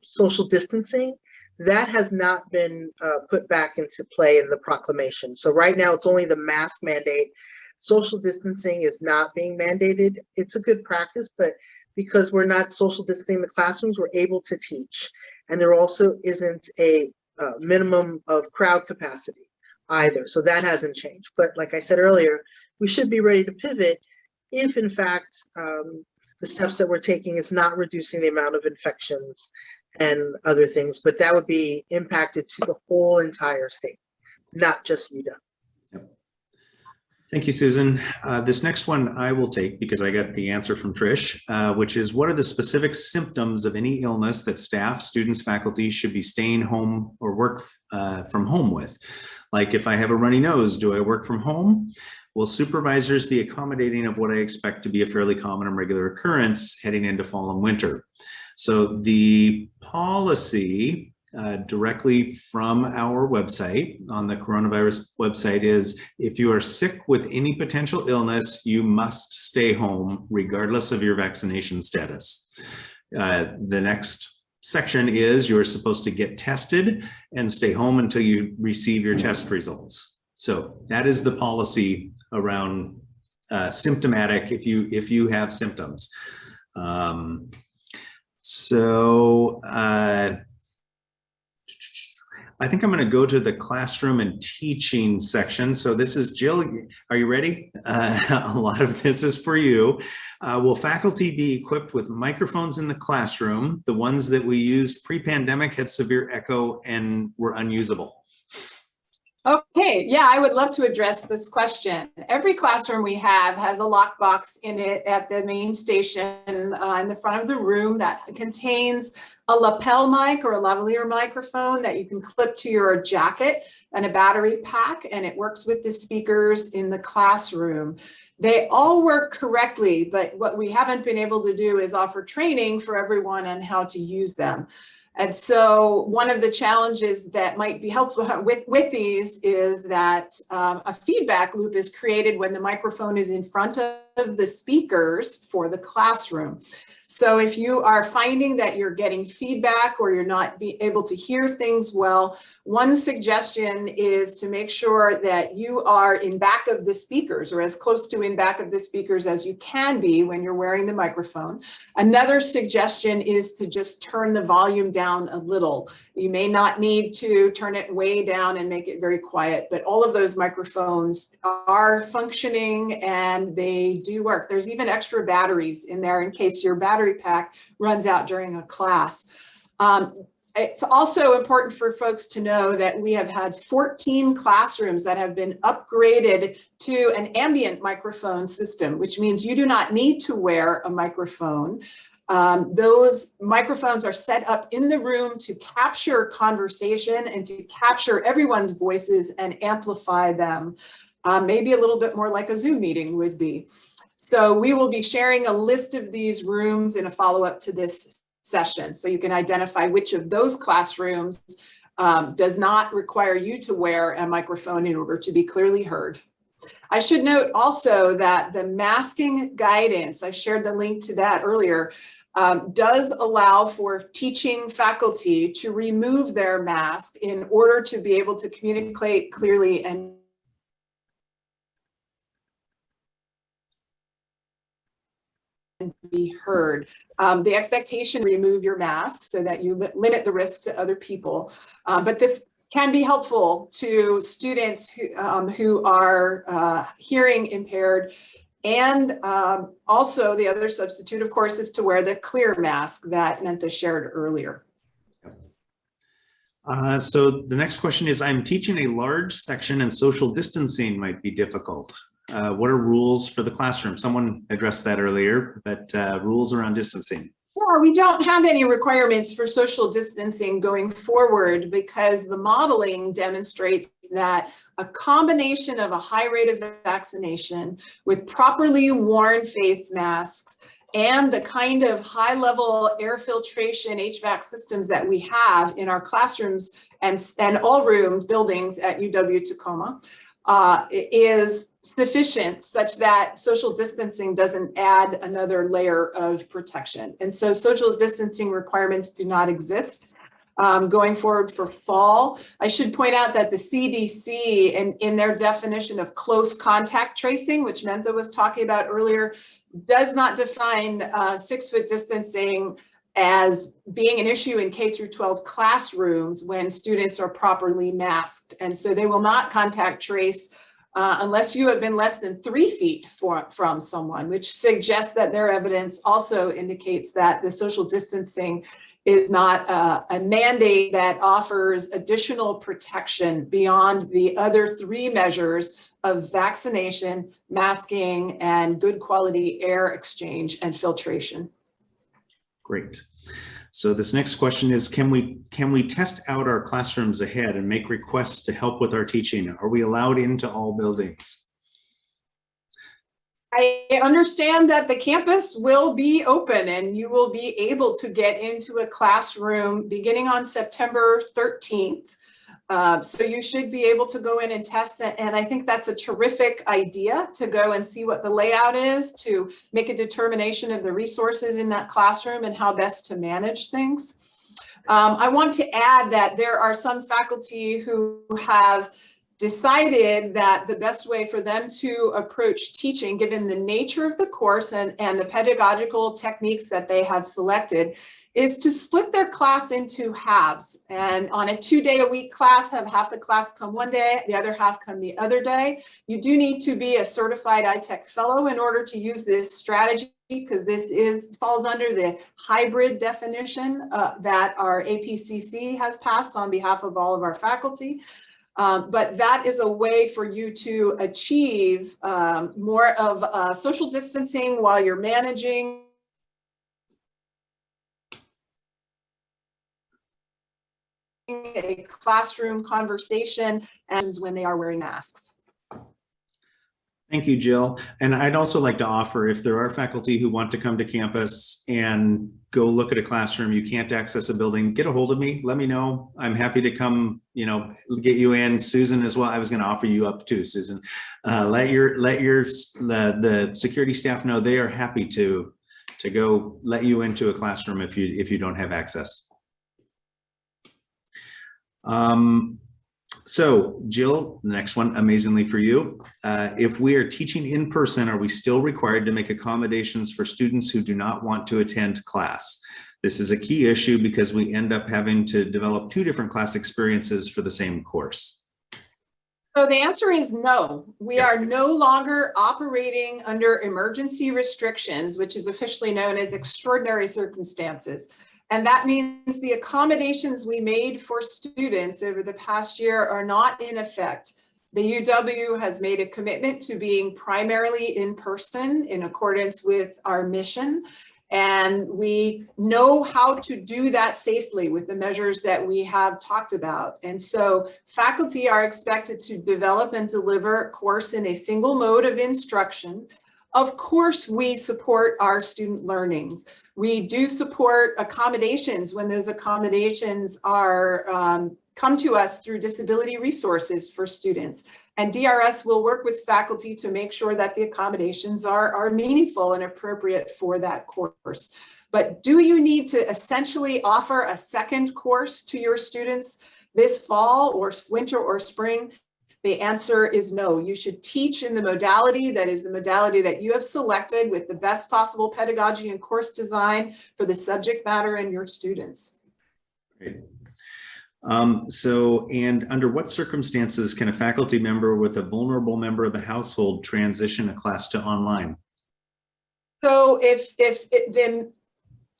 social distancing, that has not been put back into play in the proclamation. So right now it's only the mask mandate. Social distancing is not being mandated. It's a good practice, but because we're not social distancing in the classrooms, we're able to teach. And there also isn't a minimum of crowd capacity either. So that hasn't changed. But like I said earlier, we should be ready to pivot if in fact the steps that we're taking is not reducing the amount of infections and other things, but that would be impacted to the whole entire state, not just UW. Yep. Thank you, Susan. This next one I will take because I got the answer from Trish, which is, what are the specific symptoms of any illness that staff, students, faculty should be staying home or work from home with? Like if I have a runny nose, do I work from home? Will supervisors be accommodating of what I expect to be a fairly common and regular occurrence heading into fall and winter? So the policy directly from our website on the coronavirus website is, if you are sick with any potential illness, you must stay home regardless of your vaccination status. The next section is you're supposed to get tested and stay home until you receive your test results. So that is the policy around symptomatic if you have symptoms. I think I'm going to go to the classroom and teaching section. So this is Jill. Are you ready? A lot of this is for you. Will faculty be equipped with microphones in the classroom? The ones that we used pre-pandemic had severe echo and were unusable. Okay, yeah, I would love to address this question. Every classroom we have has a lockbox in it at the main station in the front of the room that contains a lapel mic or a lavalier microphone that you can clip to your jacket, and a battery pack, and it works with the speakers in the classroom. They all work correctly, but what we haven't been able to do is offer training for everyone on how to use them. And so one of the challenges that might be helpful with these is that a feedback loop is created when the microphone is in front of the speakers for the classroom. So if you are finding that you're getting feedback or you're not able to hear things well, one suggestion is to make sure that you are in back of the speakers, or as close to in back of the speakers as you can be when you're wearing the microphone. Another suggestion is to just turn the volume down a little. You may not need to turn it way down and make it very quiet, but all of those microphones are functioning and they do work. There's even extra batteries in there in case your battery pack runs out during a class. It's also important for folks to know that we have had 14 classrooms that have been upgraded to an ambient microphone system, which means you do not need to wear a microphone. Those microphones are set up in the room to capture conversation and to capture everyone's voices and amplify them, maybe a little bit more like a Zoom meeting would be. So we will be sharing a list of these rooms in a follow-up to this session, so you can identify which of those classrooms does not require you to wear a microphone in order to be clearly heard. I should note also that the masking guidance, I shared the link to that earlier, does allow for teaching faculty to remove their mask in order to be able to communicate clearly and be heard. The expectation, remove your mask so that you limit the risk to other people. But this can be helpful to students who are hearing impaired. And also the other substitute, of course, is to wear the clear mask that Mentha shared earlier. So the next question is, I'm teaching a large section and social distancing might be difficult. What are rules for the classroom? Someone addressed that earlier, but rules around distancing. Yeah, we don't have any requirements for social distancing going forward because the modeling demonstrates that a combination of a high rate of vaccination with properly worn face masks and the kind of high level air filtration HVAC systems that we have in our classrooms and all room buildings at UW-Tacoma is sufficient such that social distancing doesn't add another layer of protection. And so social distancing requirements do not exist going forward for fall. I should point out that the CDC in their definition of close contact tracing, which Mentha was talking about earlier, does not define 6-foot distancing as being an issue in K through 12 classrooms when students are properly masked. And so they will not contact trace unless you have been less than 3 feet from someone, which suggests that their evidence also indicates that the social distancing is not a mandate that offers additional protection beyond the other 3 measures of vaccination, masking, and good quality air exchange and filtration. Great. So this next question is, can we test out our classrooms ahead and make requests to help with our teaching? Are we allowed into all buildings? I understand that the campus will be open and you will be able to get into a classroom beginning on September 13th. So you should be able to go in and test it. And I think that's a terrific idea to go and see what the layout is, to make a determination of the resources in that classroom and how best to manage things. I want to add that there are some faculty who have decided that the best way for them to approach teaching, given the nature of the course and the pedagogical techniques that they have selected, is to split their class into halves. And on a 2-day-a-week class, have half the class come one day, the other half come the other day. You do need to be a certified iTech fellow in order to use this strategy, because this falls under the hybrid definition that our APCC has passed on behalf of all of our faculty. But that is a way for you to achieve more of social distancing while you're managing a classroom conversation and when they are wearing masks. Thank you, Jill. And I'd also like to offer, if there are faculty who want to come to campus and go look at a classroom, you can't access a building, get a hold of me, let me know. I'm happy to come, get you in. Susan as well. I was going to offer you up too, Susan. Let the security staff know they are happy to go let you into a classroom if you don't have access. So Jill, the next one, amazingly for you. If we are teaching in person, are we still required to make accommodations for students who do not want to attend class? This is a key issue because we end up having to develop 2 different class experiences for the same course. So the answer is no. We are no longer operating under emergency restrictions, which is officially known as extraordinary circumstances. And that means the accommodations we made for students over the past year are not in effect. The UW has made a commitment to being primarily in person in accordance with our mission. And we know how to do that safely with the measures that we have talked about. And so faculty are expected to develop and deliver a course in a single mode of instruction. Of course, we support our student learnings. We do support accommodations when those accommodations are come to us through disability resources for students. And DRS will work with faculty to make sure that the accommodations are meaningful and appropriate for that course. But do you need to essentially offer a second course to your students this fall or winter or spring? The answer is no. You should teach in the modality that is the modality that you have selected with the best possible pedagogy and course design for the subject matter and your students. Great. And under what circumstances can a faculty member with a vulnerable member of the household transition a class to online? So if the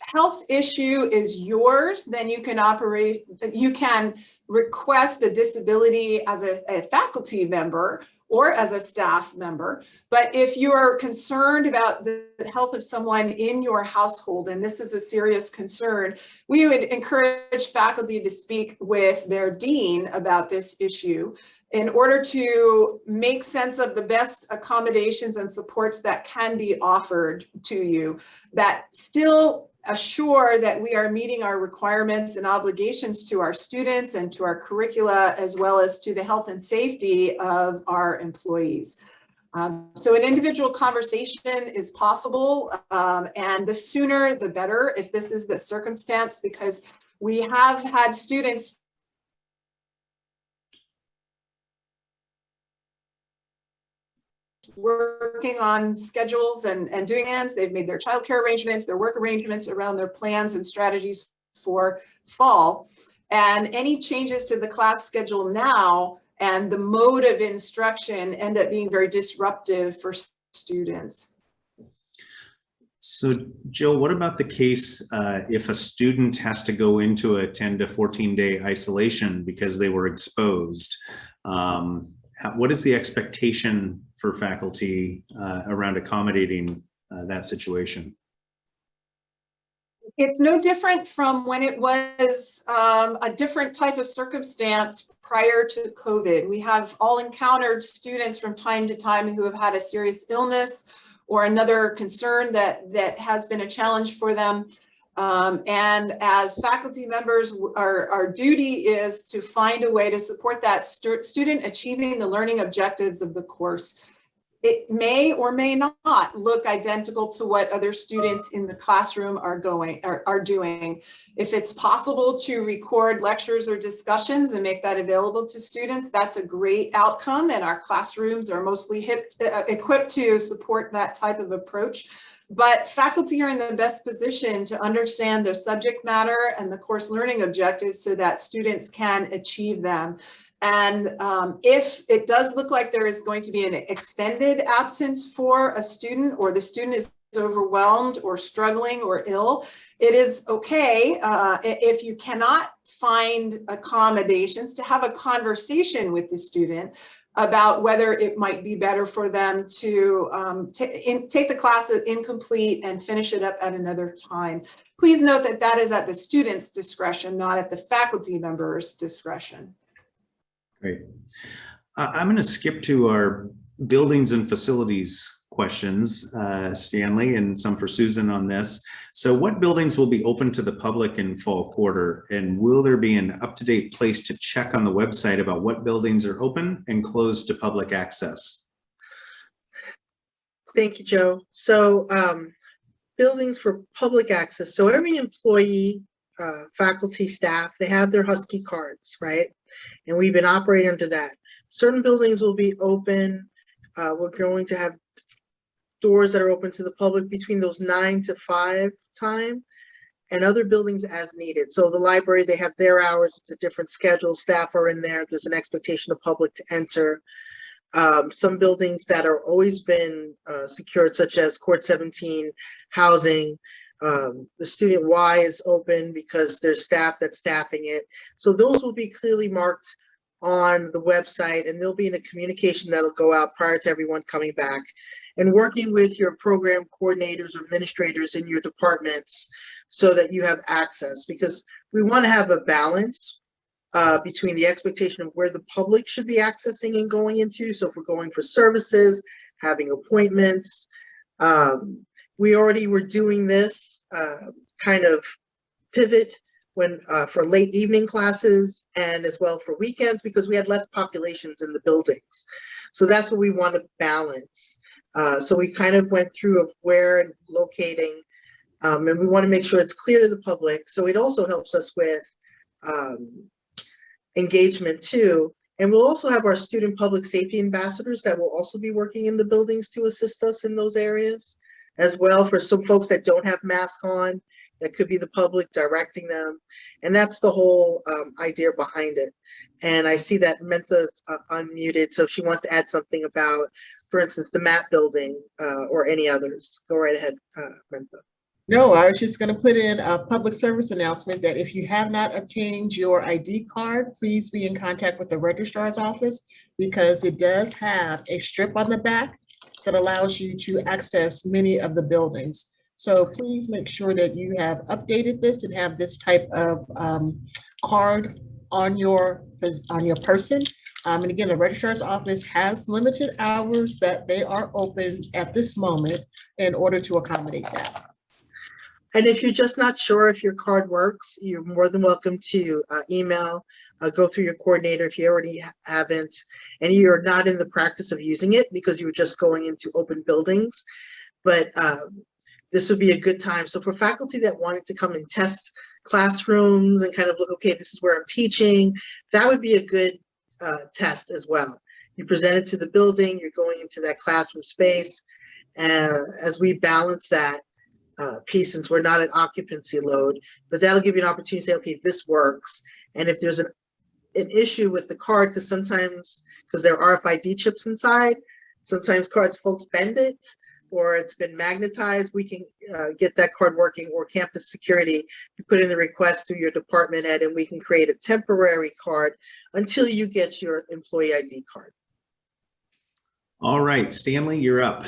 health issue is yours, then you can request a disability as a faculty member or as a staff member. But if you are concerned about the health of someone in your household, and this is a serious concern, we would encourage faculty to speak with their dean about this issue in order to make sense of the best accommodations and supports that can be offered to you that still assure that we are meeting our requirements and obligations to our students and to our curricula, as well as to the health and safety of our employees. So an individual conversation is possible, and the sooner the better if this is the circumstance, because we have had students working on schedules and doing ends. They've made their childcare arrangements, their work arrangements around their plans and strategies for fall. And any changes to the class schedule now and the mode of instruction end up being very disruptive for students. So Jill, what about the case if a student has to go into a 10 to 14 day isolation because they were exposed? What is the expectation for faculty around accommodating that situation? It's no different from when it was a different type of circumstance prior to COVID. We have all encountered students from time to time who have had a serious illness or another concern that has been a challenge for them. And as faculty members, our duty is to find a way to support that student achieving the learning objectives of the course. It may or may not look identical to what other students in the classroom are doing. If it's possible to record lectures or discussions and make that available to students, that's a great outcome, and our classrooms are mostly equipped to support that type of approach. But faculty are in the best position to understand their subject matter and the course learning objectives so that students can achieve them. And if it does look like there is going to be an extended absence for a student, or the student is overwhelmed or struggling or ill, it is okay if you cannot find accommodations to have a conversation with the student about whether it might be better for them to take the class as incomplete and finish it up at another time. Please note that that is at the student's discretion, not at the faculty member's discretion. Great. I'm going to skip to our buildings and facilities questions, Stanley, and some for Susan on this. So what buildings will be open to the public in fall quarter? And will there be an up-to-date place to check on the website about what buildings are open and closed to public access? Thank you, Joe. So buildings for public access. So every employee, faculty, staff, they have their Husky cards, right? And we've been operating under that. Certain buildings will be open. We're going to have doors that are open to the public between those 9 to 5 time, and other buildings as needed. So the library, they have their hours, it's a different schedule. Staff are in there. There's an expectation of public to enter. Some buildings that are always been secured, such as Court 17, housing, the Student Y is open because there's staff that's staffing it. So those will be clearly marked on the website, and there'll be in a communication that'll go out prior to everyone coming back. and working with your program coordinators or administrators in your departments so that you have access, because we want to have a balance between the expectation of where the public should be accessing and going into. So if we're going for services, having appointments, we already were doing this kind of pivot when for late evening classes and as well for weekends, because we had less populations in the buildings. So that's what we want to balance. So we kind of went through of where and locating, and we want to make sure it's clear to the public. So it also helps us with engagement too. And we'll also have our student public safety ambassadors that will also be working in the buildings to assist us in those areas as well, for some folks that don't have masks on. That could be the public directing them. And that's the whole idea behind it. And I see that Mentha's unmuted, so if she wants to add something about, for instance, the MAP building or any others. Go right ahead, Mentha. No, I was just going to put in a public service announcement that if you have not obtained your ID card, please be in contact with the registrar's office, because it does have a strip on the back that allows you to access many of the buildings. So please make sure that you have updated this and have this type of card on your person. And again, the registrar's office has limited hours that they are open at this moment in order to accommodate that. And if you're just not sure if your card works, you're more than welcome to email, go through your coordinator if you already haven't, and you're not in the practice of using it because you were just going into open buildings. But this would be a good time. So for faculty that wanted to come and test classrooms and kind of look, okay, this is where I'm teaching, that would be a good test as well. You present it to the building, you're going into that classroom space, and as we balance that piece, since we're not an occupancy load, but that'll give you an opportunity to say, okay, this works. And if there's an issue with the card, because sometimes, because there are RFID chips inside, sometimes cards folks bend it, or it's been magnetized, we can get that card working, or campus security, you put in the request through your department head and we can create a temporary card until you get your employee ID card. All right, Stanley, you're up.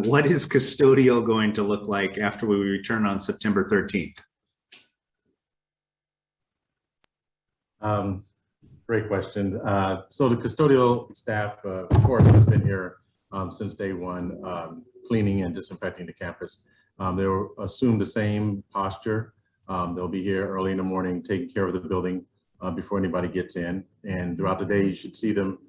What is custodial going to look like after we return on September 13th? Great question. So the custodial staff, of course, has been here since day one, cleaning and disinfecting the campus. They'll assume the same posture. They'll be here early in the morning, taking care of the building before anybody gets in. And throughout the day, you should see them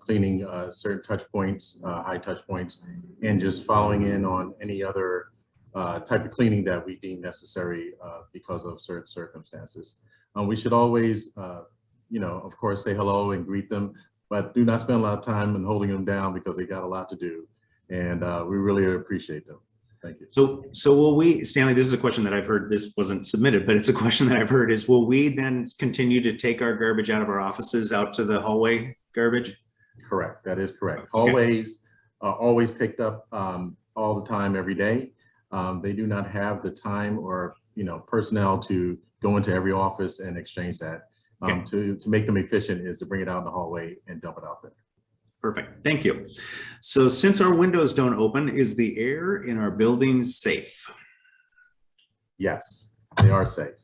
cleaning certain touch points, high touch points, and just following in on any other type of cleaning that we deem necessary because of certain circumstances. We should always, of course, say hello and greet them, but do not spend a lot of time in holding them down because they got a lot to do. And we really appreciate them. Thank you. So will we, Stanley, this is a question that I've heard, this wasn't submitted, but it's a question that I've heard is, will we then continue to take our garbage out of our offices out to the hallway garbage? Correct, that is correct. Okay. Hallways are always picked up all the time, every day. They do not have the time or personnel to go into every office and exchange that. Okay. To make them efficient is to bring it out in the hallway and dump it out there. Perfect, thank you. So since our windows don't open, is the air in our buildings safe? Yes, they are safe.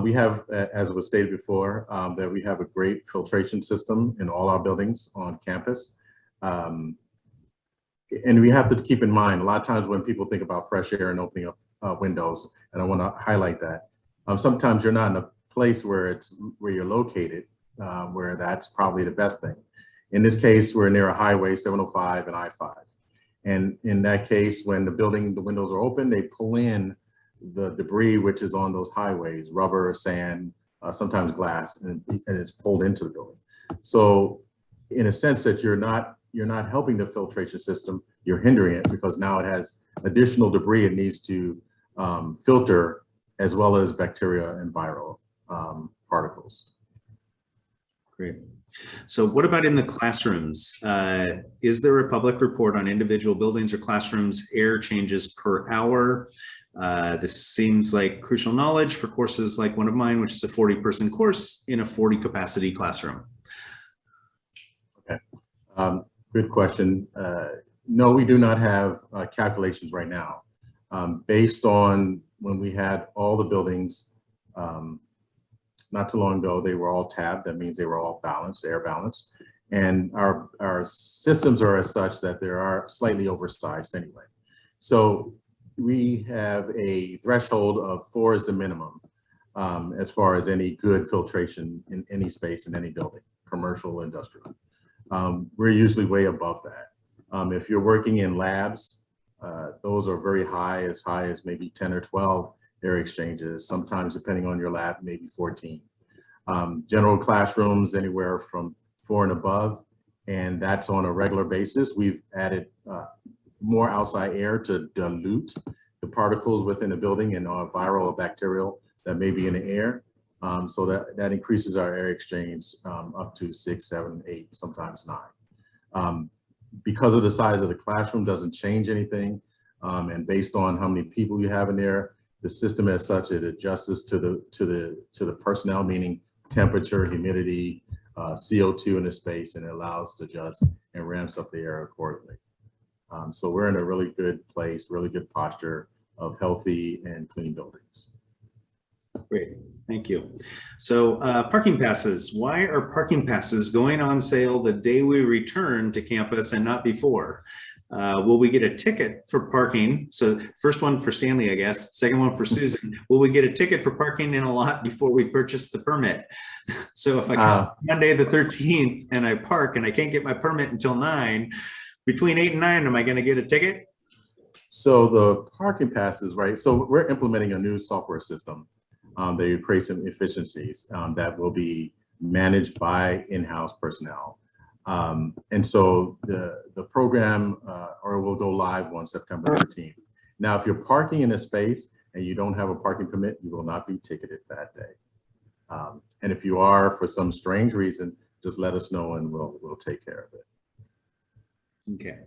We have, as was stated before, that we have a great filtration system in all our buildings on campus. And we have to keep in mind, a lot of times when people think about fresh air and opening up windows, and I want to highlight that, sometimes you're not in a place where you're located, where that's probably the best thing. In this case, we're near a highway, 705 and I-5. And in that case, when the windows are open, they pull in the debris which is on those highways, rubber, sand, sometimes glass, and it's pulled into the building. So in a sense that you're not helping the filtration system, you're hindering it, because now it has additional debris it needs to filter, as well as bacteria and viral particles. Great. So what about in the classrooms? Is there a public report on individual buildings or classrooms air changes per hour? This seems like crucial knowledge for courses like one of mine, which is a 40-person course in a 40-capacity classroom. Okay, good question. No, we do not have calculations right now. Based on when we had all the buildings not too long ago, they were all tabbed. That means they were all balanced, air balanced. And our systems are as such that they are slightly oversized anyway. So we have a threshold of 4 is the minimum as far as any good filtration in any space in any building, commercial, industrial. We're usually way above that. If you're working in labs, those are very high as maybe 10 or 12 air exchanges, sometimes depending on your lab, maybe 14. General classrooms, anywhere from 4 and above, and that's on a regular basis. We've added more outside air to dilute the particles within the building and viral or bacterial that may be in the air. So that increases our air exchange up to 6, 7, 8, sometimes 9. Because of the size of the classroom doesn't change anything. And based on how many people you have in there, the system as such, it adjusts to the personnel, meaning temperature, humidity, CO2 in the space, and it allows to adjust and ramps up the air accordingly. So we're in a really good place, really good posture of healthy and clean buildings. Great, thank you. So parking passes, why are parking passes going on sale the day we return to campus and not before? Will we get a ticket for parking? So first one for Stanley, I guess. Second one for Susan. Will we get a ticket for parking in a lot before we purchase the permit? So if I come Monday the 13th and I park and I can't get my permit until 9, between 8 and 9, am I going to get a ticket? So the parking passes, right? So we're implementing a new software system that will create some efficiencies that will be managed by in-house personnel. And so the program will go live on September 13th. Now, if you're parking in a space and you don't have a parking permit, you will not be ticketed that day. And if you are, for some strange reason, just let us know and we'll take care of it. Okay.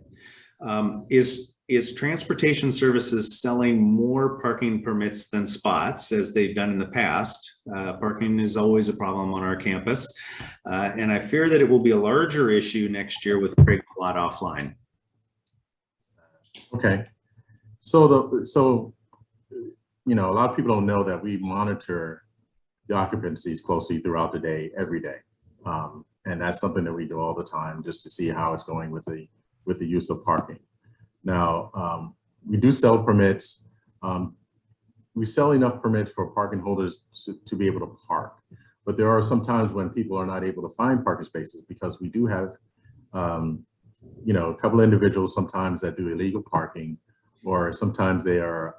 Is Transportation Services selling more parking permits than spots as they've done in the past? Parking is always a problem on our campus. And I fear that it will be a larger issue next year with Craig Lot offline. Okay. So you know, a lot of people don't know that we monitor the occupancies closely throughout the day, every day. And that's something that we do all the time just to see how it's going with the use of parking. Now, we do sell permits. We sell enough permits for parking holders to be able to park. But there are some times when people are not able to find parking spaces because we do have, you know, a couple of individuals sometimes that do illegal parking, or sometimes they are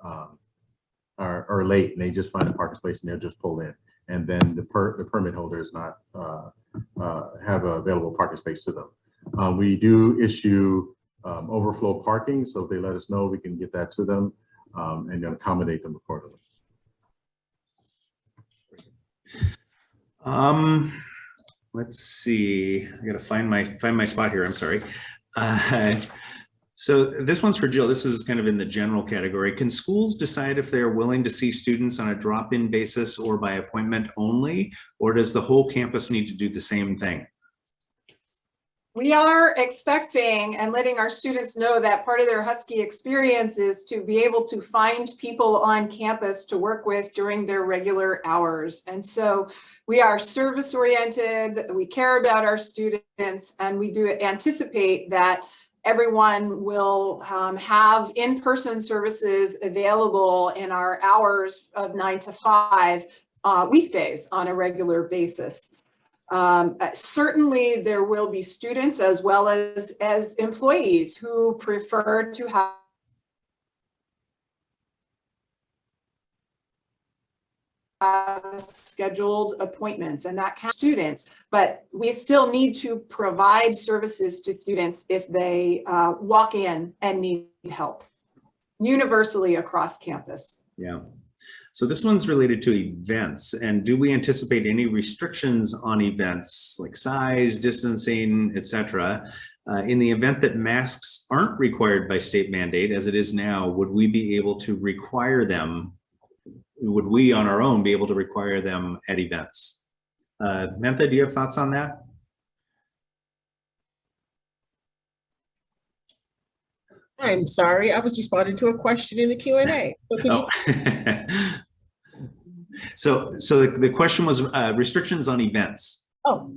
late and they just find a parking space and they'll just pull in. And then the permit holder is not have an available parking space to them. We do issue overflow parking, so if they let us know, we can get that to them and then accommodate them accordingly. Let's see. I got to find my spot here. I'm sorry. So this one's for Jill. This is kind of in the general category. Can schools decide if they're willing to see students on a drop-in basis or by appointment only, or does the whole campus need to do the same thing? We are expecting and letting our students know that part of their Husky experience is to be able to find people on campus to work with during their regular hours. And so we are service oriented, we care about our students, and we do anticipate that everyone will have in-person services available in our hours of 9 to 5 weekdays on a regular basis. Certainly there will be students as well as employees who prefer to have scheduled appointments, and that counts students, but we still need to provide services to students if they walk in and need help universally across campus. Yeah. So this one's related to events, and do we anticipate any restrictions on events like size, distancing, etc.? In the event that masks aren't required by state mandate as it is now, would we be able to require them? Would we on our own be able to require them at events? Mentha, do you have thoughts on that? I'm sorry, I was responding to a question in the Q&A. So could you? Oh. So the question was restrictions on events. Oh,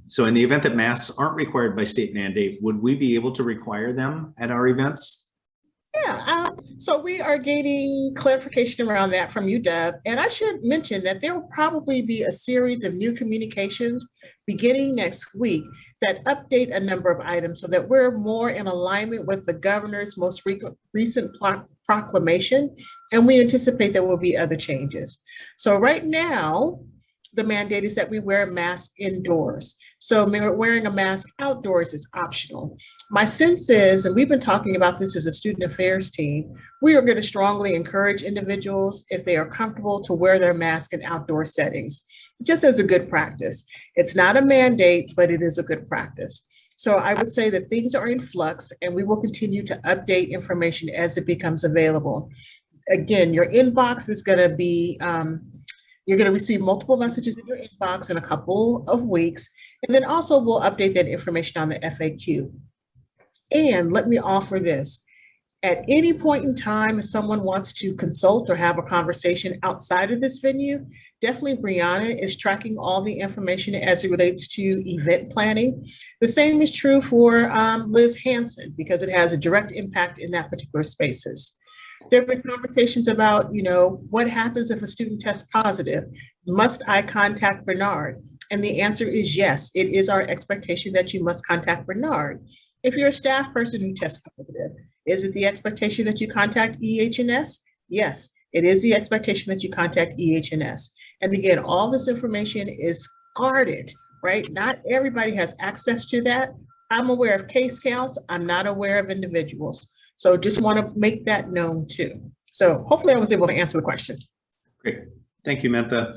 So in the event that masks aren't required by state mandate, would we be able to require them at our events? yeah. So we are getting clarification around that from UW. And I should mention that there will probably be a series of new communications beginning next week that update a number of items so that we're more in alignment with the governor's most recent proclamation. And we anticipate there will be other changes. So right now, the mandate is that we wear a mask indoors. So wearing a mask outdoors is optional. My sense is, and we've been talking about this as a student affairs team, we are going to strongly encourage individuals, if they are comfortable, to wear their mask in outdoor settings, just as a good practice. It's not a mandate, but it is a good practice. So I would say that things are in flux and we will continue to update information as it becomes available. Again, your inbox is going to be, you're going to receive multiple messages in your inbox in a couple of weeks. And then also we'll update that information on the FAQ. And let me offer this. At any point in time, if someone wants to consult or have a conversation outside of this venue, definitely Brianna is tracking all the information as it relates to event planning. The same is true for Liz Hansen, because it has a direct impact in that particular spaces. There have been conversations about, what happens if a student tests positive? Must I contact Bernard? And the answer is yes, it is our expectation that you must contact Bernard. If you're a staff person who tests positive, is it the expectation that you contact EH&S? Yes, it is the expectation that you contact EH&S. And again, all this information is guarded, right? Not everybody has access to that. I'm aware of case counts. I'm not aware of individuals. So just want to make that known too. So hopefully I was able to answer the question. Great. Thank you, Mentha.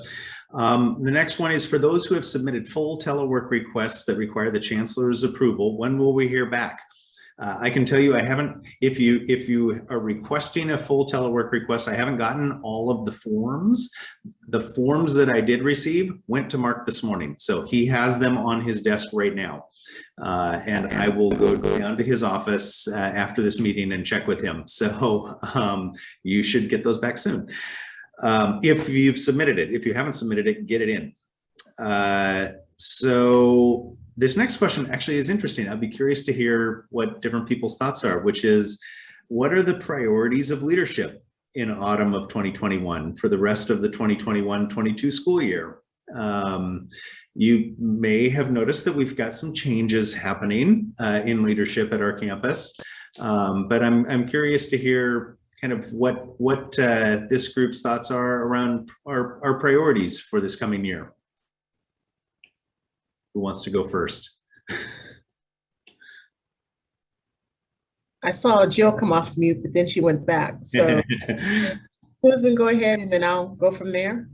The next one is for those who have submitted full telework requests that require the chancellor's approval, when will we hear back? I can tell you I haven't, if you are requesting a full telework request, I haven't gotten all of the forms. The forms that I did receive went to Mark this morning. So he has them on his desk right now. And I will go down to his office after this meeting and check with him. So you should get those back soon. If you've submitted it. If you haven't submitted it, get it in. So this next question actually is interesting. I'd be curious to hear what different people's thoughts are, which is, what are the priorities of leadership in autumn of 2021 for the rest of the 2021-22 school year? You may have noticed that we've got some changes happening in leadership at our campus, but I'm curious to hear kind of what this group's thoughts are around our priorities for this coming year. Who wants to go first? I saw Jill come off mute, but then she went back. So Susan, go ahead and then I'll go from there.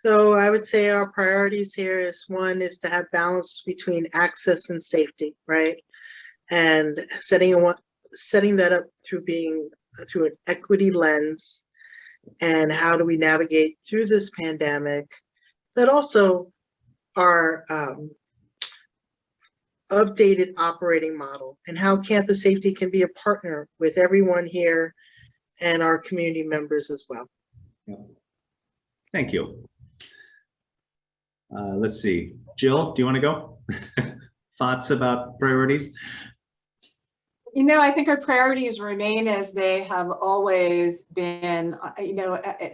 So I would say our priorities here is, one is to have balance between access and safety, right? And setting that up through an equity lens, and how do we navigate through this pandemic, but also our updated operating model and how campus safety can be a partner with everyone here and our community members as well. Thank you. Let's see. Jill, do you want to go? Thoughts about priorities? I think our priorities remain as they have always been,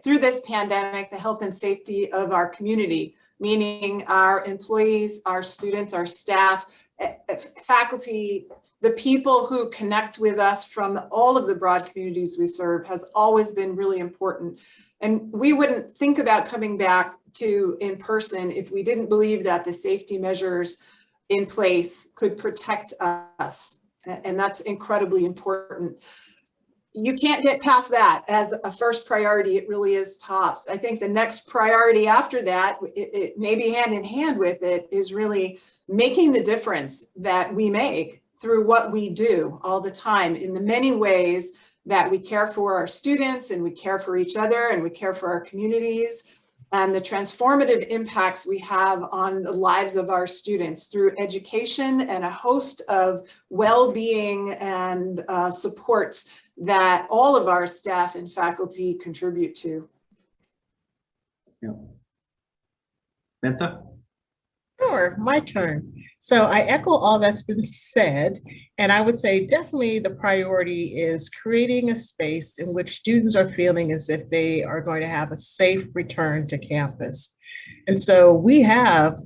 through this pandemic, the health and safety of our community, meaning our employees, our students, our staff, faculty, the people who connect with us from all of the broad communities we serve, has always been really important. And we wouldn't think about coming back to in person if we didn't believe that the safety measures in place could protect us. And that's incredibly important. You can't get past that as a first priority. It really is tops. I think the next priority after that, it may be hand in hand with it, is really making the difference that we make through what we do all the time in the many ways that we care for our students and we care for each other and we care for our communities. and the transformative impacts we have on the lives of our students through education and a host of well-being and supports that all of our staff and faculty contribute to. Yeah. Bentha? Sure, my turn. So I echo all that's been said, and I would say definitely the priority is creating a space in which students are feeling as if they are going to have a safe return to campus. And so we have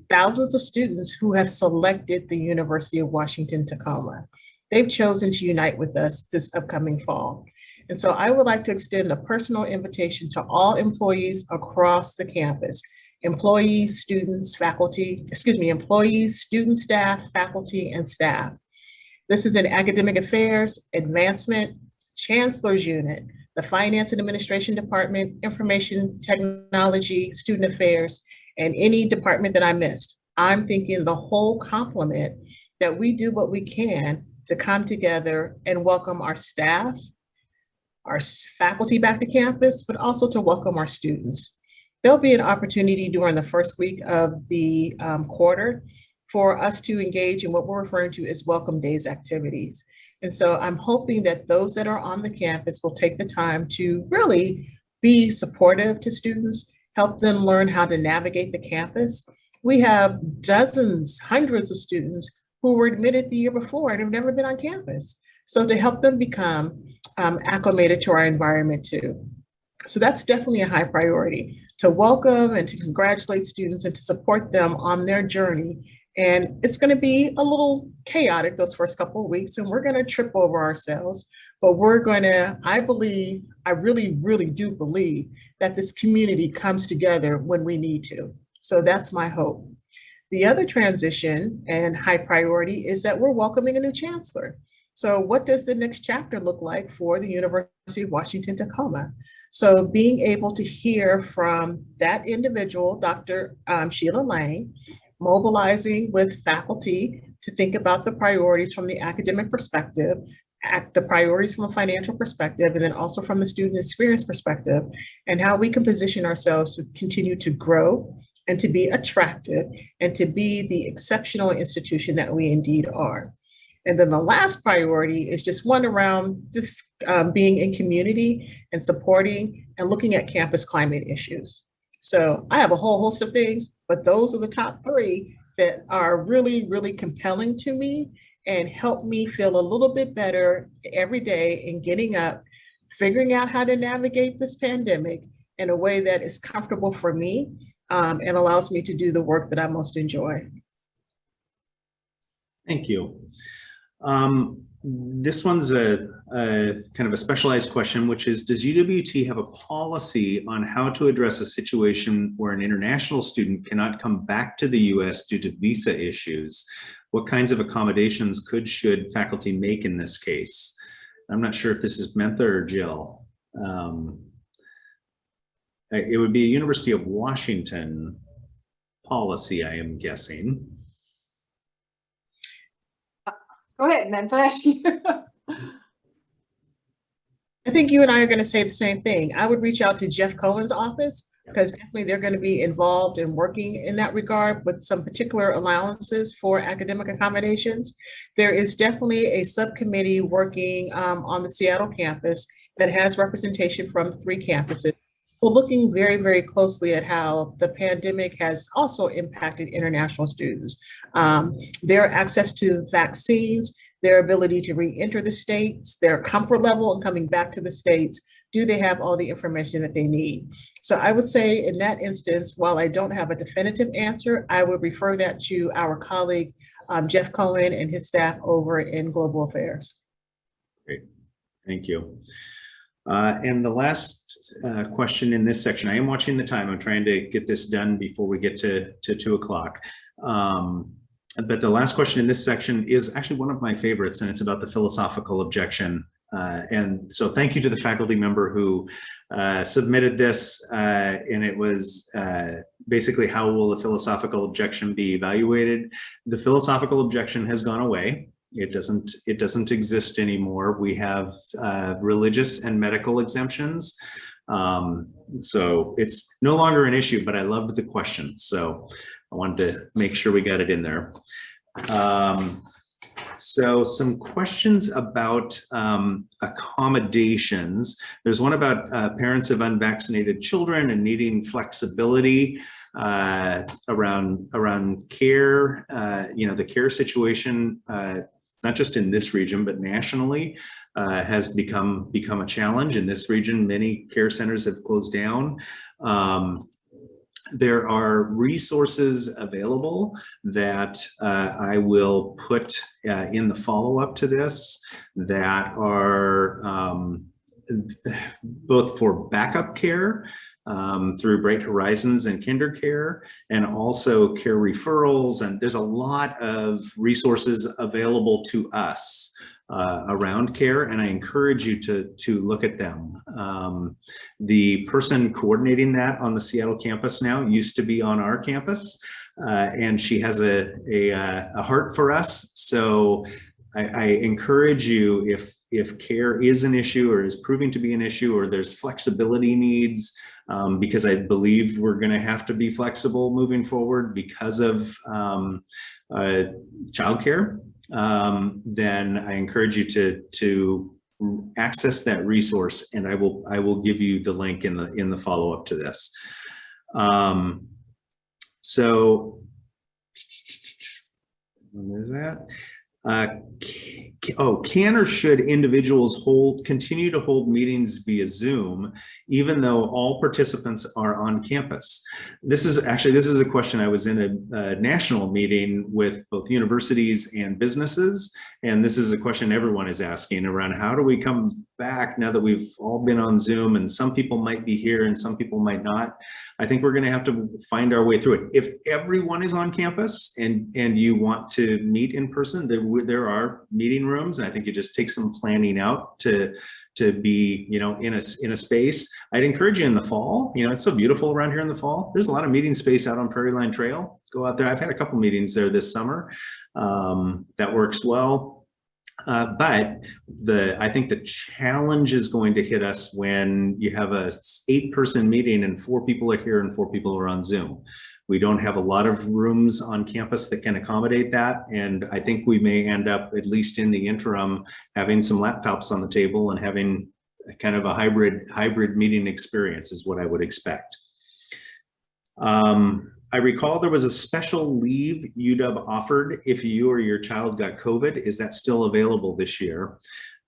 thousands of students who have selected the University of Washington, Tacoma. They've chosen to unite with us this upcoming fall. And so I would like to extend a personal invitation to all employees across the campus. Employees, students, faculty, employees, student staff, faculty, and staff. This is in academic affairs, advancement, chancellor's unit, the finance and administration department, information technology, student affairs, and any department that I missed. I'm thinking the whole complement that we do what we can to come together and welcome our staff, our faculty back to campus, but also to welcome our students. There'll be an opportunity during the first week of the quarter for us to engage in what we're referring to as Welcome Days activities. And so I'm hoping that those that are on the campus will take the time to really be supportive to students, help them learn how to navigate the campus. We have dozens, hundreds of students who were admitted the year before and have never been on campus. So to help them become acclimated to our environment too. So that's definitely a high priority, to welcome and to congratulate students and to support them on their journey. And it's going to be a little chaotic those first couple of weeks, and we're going to trip over ourselves, but we're going to, I really, really do believe that this community comes together when we need to. So that's my hope. The other transition and high priority is that we're welcoming a new chancellor. So what does the next chapter look like for the University of Washington, Tacoma? So being able to hear from that individual, Dr. Sheila Lang, mobilizing with faculty to think about the priorities from the academic perspective, the priorities from a financial perspective, and then also from the student experience perspective, and how we can position ourselves to continue to grow and to be attractive and to be the exceptional institution that we indeed are. And then the last priority is just one around just being in community and supporting and looking at campus climate issues. So I have a whole host of things, but those are the top three that are really, really compelling to me and help me feel a little bit better every day in getting up, figuring out how to navigate this pandemic in a way that is comfortable for me and allows me to do the work that I most enjoy. Thank you. This one's a kind of a specialized question, which is, does UWT have a policy on how to address a situation where an international student cannot come back to the US due to visa issues? What kinds of accommodations should faculty make in this case? I'm not sure if this is Mentha or Jill. It would be a University of Washington policy, I am guessing. Go ahead, Mentha. I think you and I are going to say the same thing. I would reach out to Jeff Cohen's office because definitely they're going to be involved in working in that regard with some particular allowances for academic accommodations. There is definitely a subcommittee working on the Seattle campus that has representation from 3 campuses. We're looking very, very closely at how the pandemic has also impacted international students. Their access to vaccines, their ability to re-enter the States, their comfort level in coming back to the States. Do they have all the information that they need? So I would say in that instance, while I don't have a definitive answer, I would refer that to our colleague, Jeff Cohen and his staff over in Global Affairs. Great, thank you. And the last question in this section, I am watching the time. I'm trying to get this done before we get to 2 o'clock. But the last question in this section is actually one of my favorites, and it's about the philosophical objection. And so thank you to the faculty member who submitted this, and it was basically, how will the philosophical objection be evaluated? The philosophical objection has gone away. It doesn't exist anymore. We have religious and medical exemptions So it's no longer an issue, but I loved the question. So I wanted to make sure we got it in there. So some questions about accommodations. There's one about parents of unvaccinated children and needing flexibility around care. The care situation, not just in this region, but nationally, has become a challenge. In this region, many care centers have closed down. There are resources available that I will put in the follow-up to this that are both for backup care through Bright Horizons and Kinder Care, and also care referrals. And there's a lot of resources available to us around care, and I encourage you to look at them. The person coordinating that on the Seattle campus now used to be on our campus, and she has a heart for us. So I encourage you, if care is an issue or is proving to be an issue, or there's flexibility needs, because I believe we're going to have to be flexible moving forward because of childcare, then I encourage you to access that resource, and I will give you the link in the follow-up to this. So what is that? Can or should individuals continue to hold meetings via Zoom, even though all participants are on campus? This is a question. I was in a national meeting with both universities and businesses, and this is a question everyone is asking around how do we come back now that we've all been on Zoom, and some people might be here and some people might not. I think we're going to have to find our way through it. If everyone is on campus and you want to meet in person, there are meeting rooms, and I think you just take some planning out to be, in a space. I'd encourage you in the fall. It's so beautiful around here in the fall. There's a lot of meeting space out on Prairie Line Trail. Go out there. I've had a couple meetings there this summer. That works well. But I think the challenge is going to hit us when you have a 8-person meeting and 4 people are here and 4 people are on Zoom. We don't have a lot of rooms on campus that can accommodate that. And I think we may end up, at least in the interim, having some laptops on the table and having kind of a hybrid meeting experience is what I would expect. I recall there was a special leave UW offered if you or your child got COVID. Is that still available this year?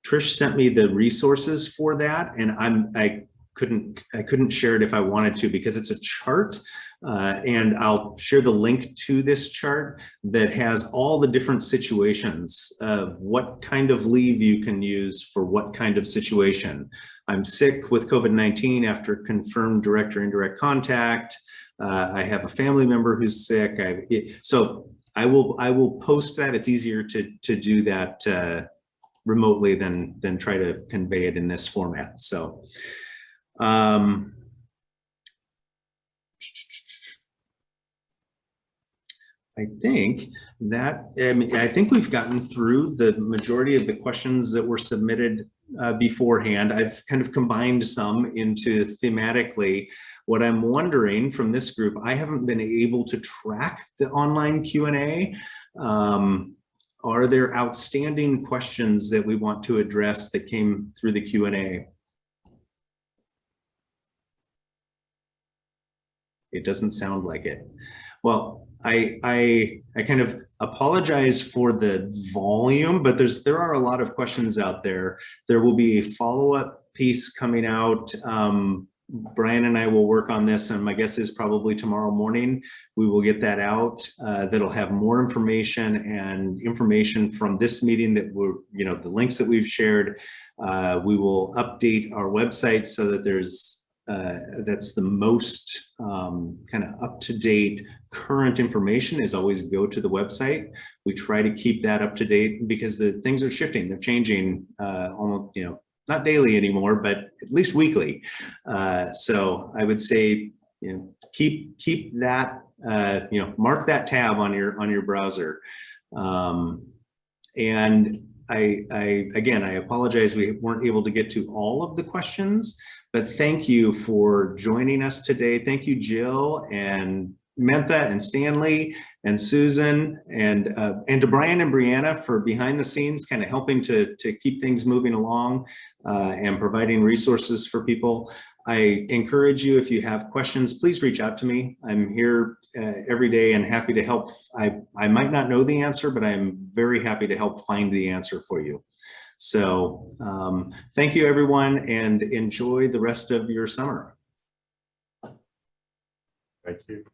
Trish sent me the resources for that, and I couldn't share it if I wanted to, because it's a chart, and I'll share the link to this chart that has all the different situations of what kind of leave you can use for what kind of situation. I'm sick with COVID-19 after confirmed direct or indirect contact. I have a family member who's sick. So I will post that. It's easier to do that remotely than try to convey it in this format. So I think we've gotten through the majority of the questions that were submitted beforehand. I've kind of combined some into thematically. What I'm wondering from this group, I haven't been able to track the online Q&A. Are there outstanding questions that we want to address that came through the Q&A? It doesn't sound like it. Well, I kind of apologize for the volume, but there are a lot of questions out there. There will be a follow-up piece coming out. Brian and I will work on this, and my guess is probably tomorrow morning we will get that out. That'll have more information and information from this meeting that we're, the links that we've shared. We will update our website so that that's the most kind of up-to-date current information is always go to the website. We try to keep that up to date because the things are shifting. They're changing almost, not daily anymore, but at least weekly. So I would say, keep that, mark that tab on your browser. And again, I apologize we weren't able to get to all of the questions, but thank you for joining us today. Thank you, Jill and Mentha and Stanley and Susan and to Brian and Brianna for behind the scenes kind of helping to keep things moving along and providing resources for people. I encourage you, if you have questions, please reach out to me. I'm here every day and happy to help. I might not know the answer, but I'm very happy to help find the answer for you. So thank you, everyone, and enjoy the rest of your summer. Thank you.